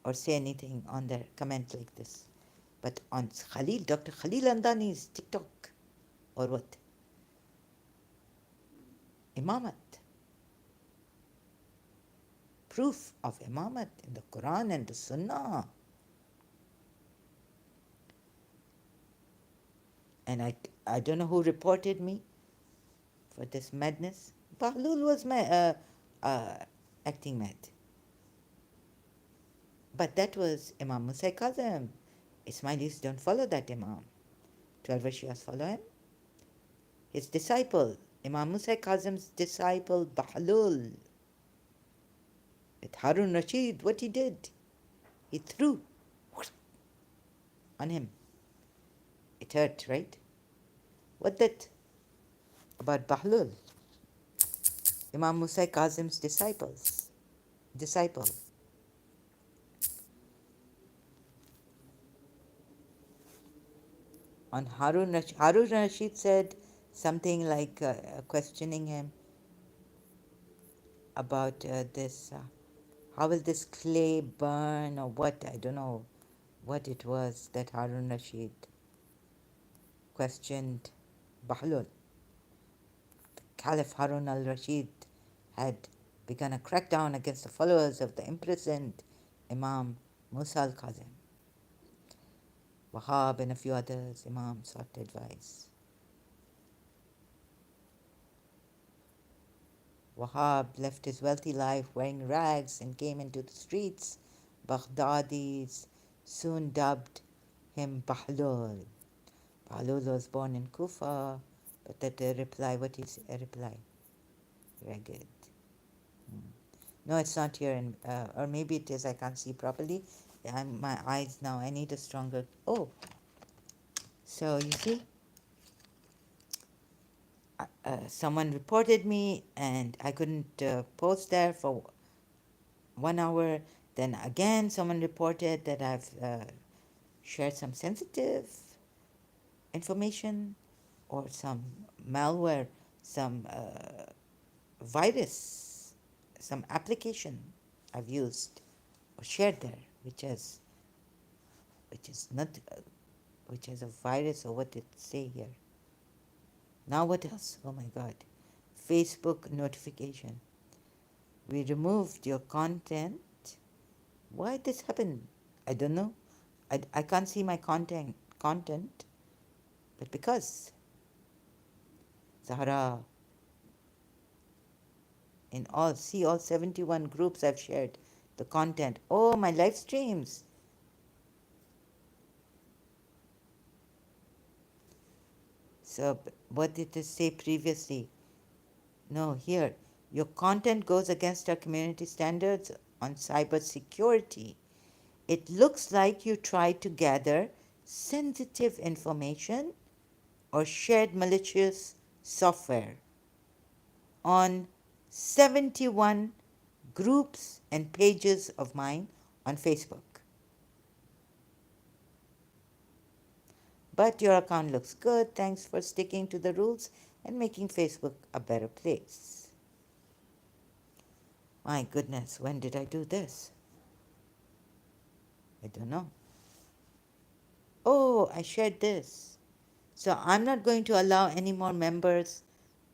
or say anything on their comment like this. But on Khalil, Dr. Khalil Andani's TikTok or what? Imamat. Proof of Imamat in the Quran and the Sunnah. And I don't know who reported me for this madness. Bahlul was acting mad. But that was Imam Musa Kazim. Ismailis don't follow that Imam. 12 Shias follow him. His disciple, Imam Musa Kazim's disciple Bahlul, with Harun Rashid, what he did, he threw on him. It hurt, right? What that about Bahlul, Imam Musa Kazim's disciple. On Harun Rashid said something like questioning him about this. How will this clay burn or what? I don't know what it was that Harun Rashid questioned Bahlul. Caliph Harun al Rashid had begun a crackdown against the followers of the imprisoned Imam Musa al Kazim. Wahab and a few others, Imam sought advice. Wahab left his wealthy life wearing rags and came into the streets. Baghdadis soon dubbed him Bahlul. Bahlul was born in Kufa, but that a reply, what is a reply? Very good. No, it's not here, or maybe it is, I can't see properly. My eyes now, I need a stronger, oh, so you see, someone reported me and I couldn't post there for 1 hour. Then again, someone reported that I've shared some sensitive information or some malware, some virus, some application I've used or shared there, which is not, which has a virus or what did it say here? Now what else? Oh my God! Facebook notification. We removed your content. Why this happened? I don't know. I can't see my content, but because Zahra, in all, see all 71 groups I've shared the content. Oh, my live streams. So what did it say previously? No, here. Your content goes against our community standards on cybersecurity. It looks like you tried to gather sensitive information or shared malicious software on 71 groups and pages of mine on Facebook. But your account looks good. Thanks for sticking to the rules and making Facebook a better place. My goodness, when did I do this? I don't know. Oh, I shared this. So I'm not going to allow any more members,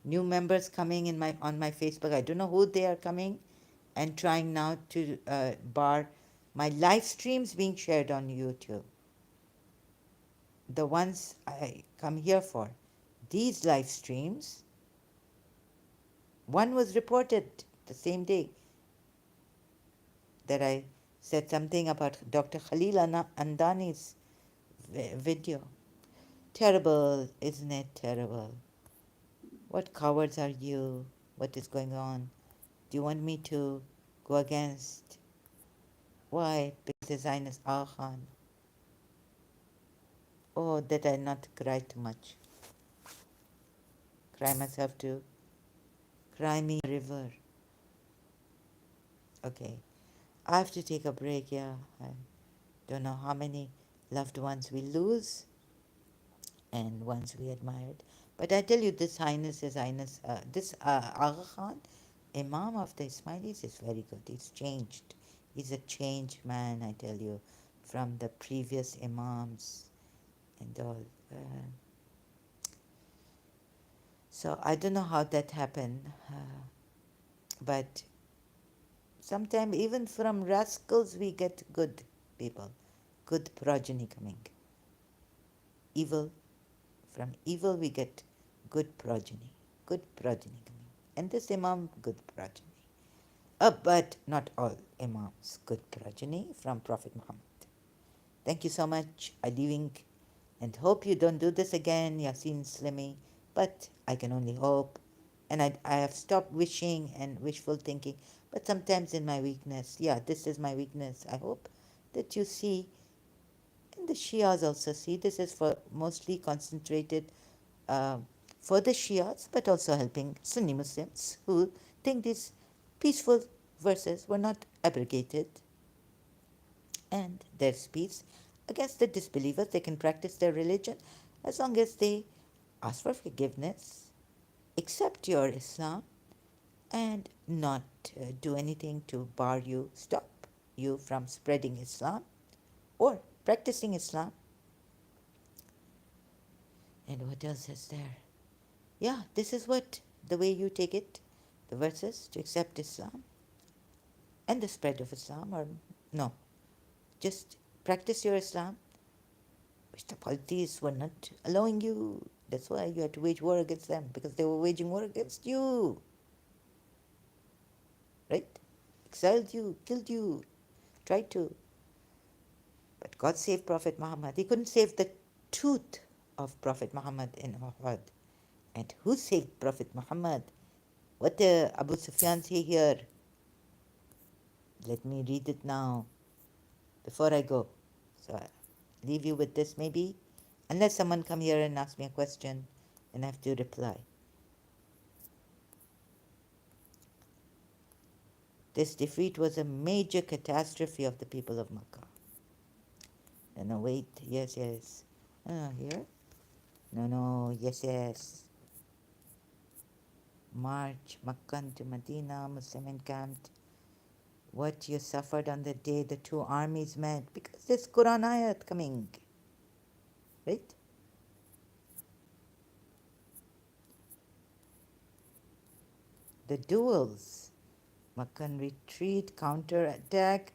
new members coming in on my Facebook. I don't know who they are coming, and trying now to bar my live streams being shared on YouTube. The ones I come here for. These live streams, one was reported the same day that I said something about Dr. Khalil Andani's video. Terrible, isn't it terrible? What cowards are you? What is going on? Do you want me to go against? Why? Because the Zionist Aga Khan. Oh, that I not cry too much. Cry myself to cry me a river. Okay. I have to take a break, yeah. I don't know how many loved ones we lose and ones we admired. But I tell you, this this Aga Khan, Imam of the Ismailis, is very good. He's changed. He's a changed man, I tell you, from the previous Imams and all. So I don't know how that happened, but sometimes even from rascals we get good people, good progeny coming. Evil, from evil we get good progeny, coming. And this Imam, good progeny. But not all Imams, good progeny from Prophet Muhammad. Thank you so much. I'm leaving and hope you don't do this again, Yasin Slimi. But I can only hope. And I have stopped wishing and wishful thinking. But sometimes in my weakness, yeah, this is my weakness. I hope that you see And the Shias also see this is for mostly concentrated uh, for the Shias, but also helping Sunni Muslims who think these peaceful verses were not abrogated and there's peace. Against the disbelievers, they can practice their religion as long as they ask for forgiveness, accept your Islam, and not do anything to bar you, stop you from spreading Islam or practicing Islam. And what else is there? Yeah, this is what the way you take it, the verses to accept Islam and the spread of Islam, or no, just practice your Islam, which the polities were not allowing you. That's why you had to wage war against them, because they were waging war against you, right? Exiled you, killed you, tried to. But God saved Prophet Muhammad. He couldn't save the truth of Prophet Muhammad in Uhud. And who saved Prophet Muhammad? What Abu Sufyan say here? Let me read it now before I go. So I'll leave you with this maybe. Unless someone come here and ask me a question and I have to reply. This defeat was a major catastrophe of the people of Makkah. No, wait. Yes, yes. Here? No, yes, yes. March, Makkah to Medina, Muslim encamped. What you suffered on the day the two armies met, because there's Quran ayat coming, right? The duels, Makkan retreat, counter-attack.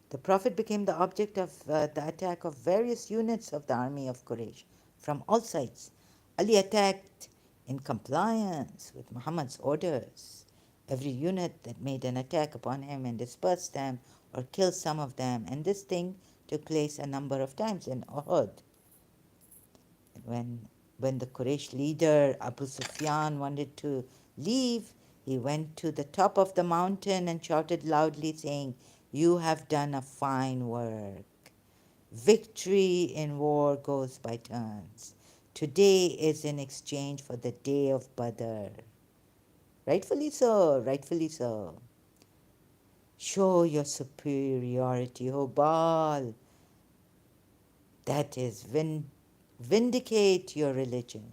The Prophet became the object of the attack of various units of the army of Quraysh from all sides. Ali attacked in compliance with Muhammad's orders. Every unit that made an attack upon him and dispersed them or killed some of them, and this thing took place a number of times in Uhud. When the Quraysh leader Abu Sufyan wanted to leave, he went to the top of the mountain and shouted loudly, saying, "You have done a fine work. Victory in war goes by turns. Today is in exchange for the day of Badr." Rightfully so, rightfully so. Show your superiority, O Baal. That is, vindicate your religion.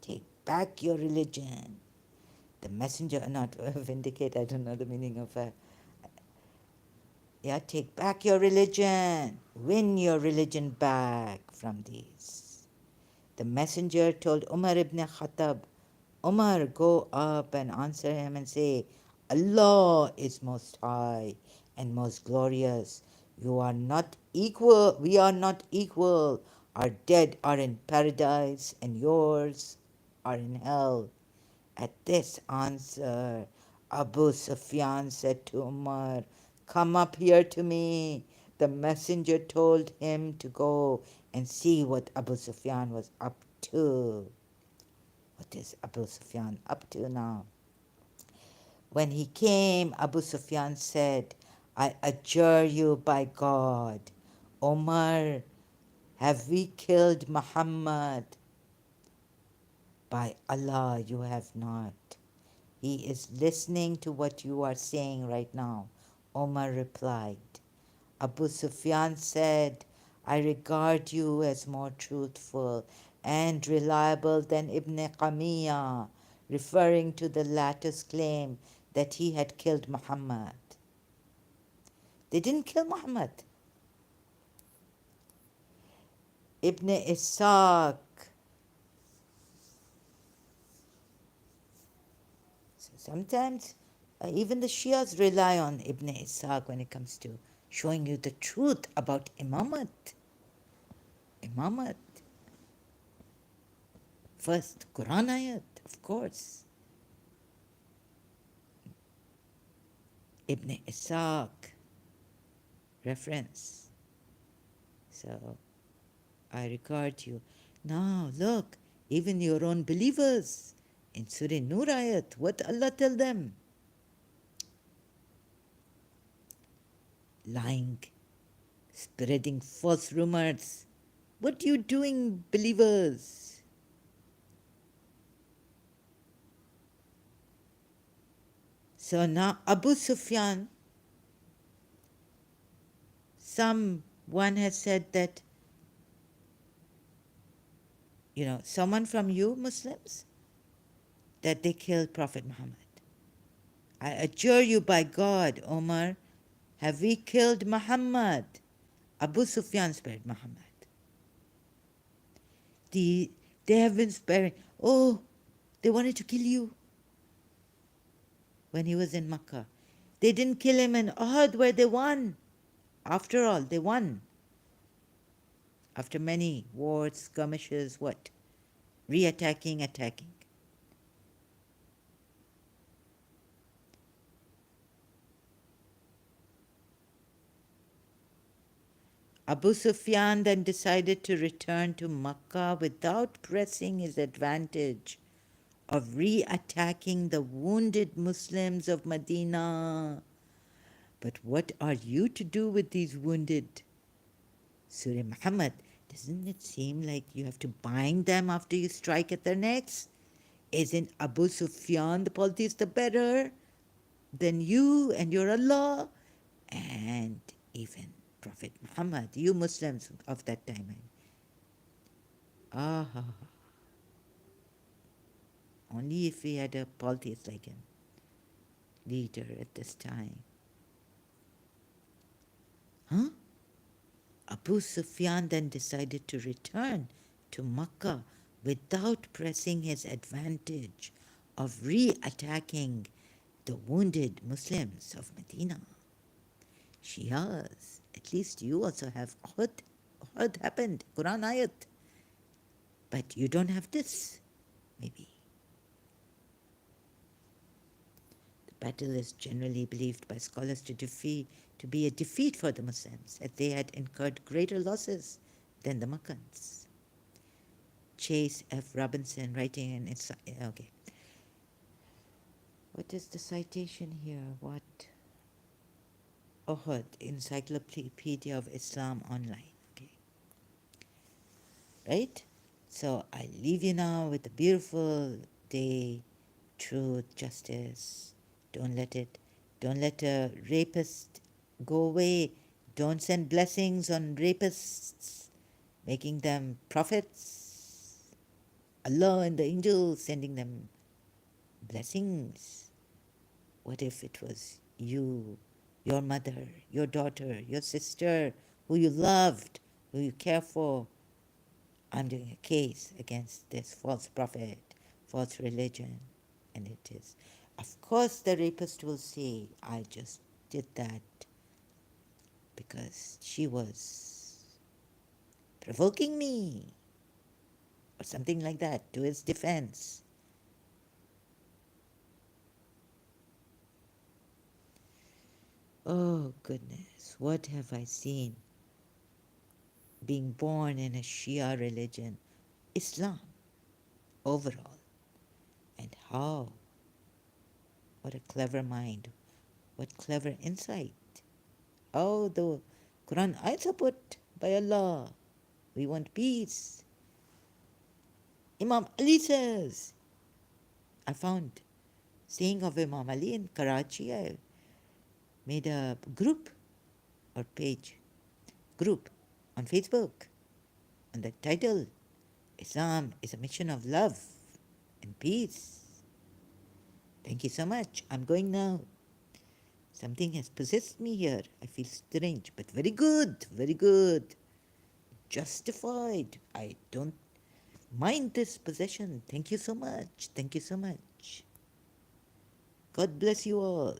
Take back your religion. The messenger, not vindicate, I don't know the meaning of yeah, take back your religion. Win your religion back from these. The messenger told Umar ibn Khattab, "Umar, go up and answer him and say, Allah is most high and most glorious. You are not equal. We are not equal. Our dead are in paradise and yours are in hell." At this answer, Abu Sufyan said to Umar, "Come up here to me." The messenger told him to go and see what Abu Sufyan was up to. What is Abu Sufyan up to now? When he came, Abu Sufyan said, "I adjure you by God, Omar, have we killed Muhammad?" "By Allah, you have not. He is listening to what you are saying right now," Omar replied. Abu Sufyan said, "I regard you as more truthful and reliable than Ibn Qamiya," referring to the latter's claim that he had killed Muhammad. They didn't kill Muhammad. Ibn Ishaq. So sometimes even the Shias rely on Ibn Ishaq when it comes to showing you the truth about Imamat. Imamat. First, Quran ayat, of course. Ibn Ishaq reference. So I regard you. Now look, even your own believers in Surah Nur ayat, what Allah tell them? lying, spreading false rumors. What are you doing, believers? So now Abu Sufyan, someone has said that, someone from you Muslims, that they killed Prophet Muhammad. I adjure you by God, Omar, have we killed Muhammad? Abu Sufyan spared Muhammad. They have been sparing. Oh, they wanted to kill you when he was in Makkah. They didn't kill him in Uhud where they won. After all, they won. After many wars, skirmishes, what? Re-attacking, attacking. Abu Sufyan then decided to return to Makkah without pressing his advantage of re-attacking the wounded Muslims of Medina. But what are you to do with these wounded? Surah Muhammad, doesn't it seem like you have to bind them after you strike at their necks? Isn't Abu Sufyan the polytheist the better than you and your Allah? And even Prophet Muhammad, you Muslims of that time. Ah, only if we had a polytheist like him, leader at this time. Huh? Abu Sufyan then decided to return to Makkah without pressing his advantage of re-attacking the wounded Muslims of Medina. Shias, at least you also have Uhud. Uhud happened, Quran ayat. But you don't have this, maybe. The battle is generally believed by scholars to be a defeat for the Muslims, as they had incurred greater losses than the Meccans. Chase F. Robinson writing in okay. What is the citation here? What? Uhud, Encyclopedia of Islam Online. Okay. Right? So I leave you now with a beautiful day, truth, justice. Don't let a rapist go away. Don't send blessings on rapists, making them prophets. Allah and the angels sending them blessings. What if it was you, your mother, your daughter, your sister, who you loved, who you care for? I'm doing a case against this false prophet, false religion, and it is. Of course, the rapist will say, I just did that because she was provoking me, or something like that, to his defense. Oh, goodness, what have I seen? Being born in a Shia religion, Islam, overall, and how, what a clever mind, what clever insight. Oh, the Quran ayats are put by Allah. We want peace. Imam Ali says, I found saying of Imam Ali in Karachi. I made a group or group on Facebook, and the title, Islam is a mission of love and peace. Thank you so much. I'm going now. Something has possessed me here. I feel strange, but very good, very good. Justified. I don't mind this possession. Thank you so much. Thank you so much. God bless you all.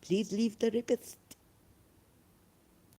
Please leave the rapists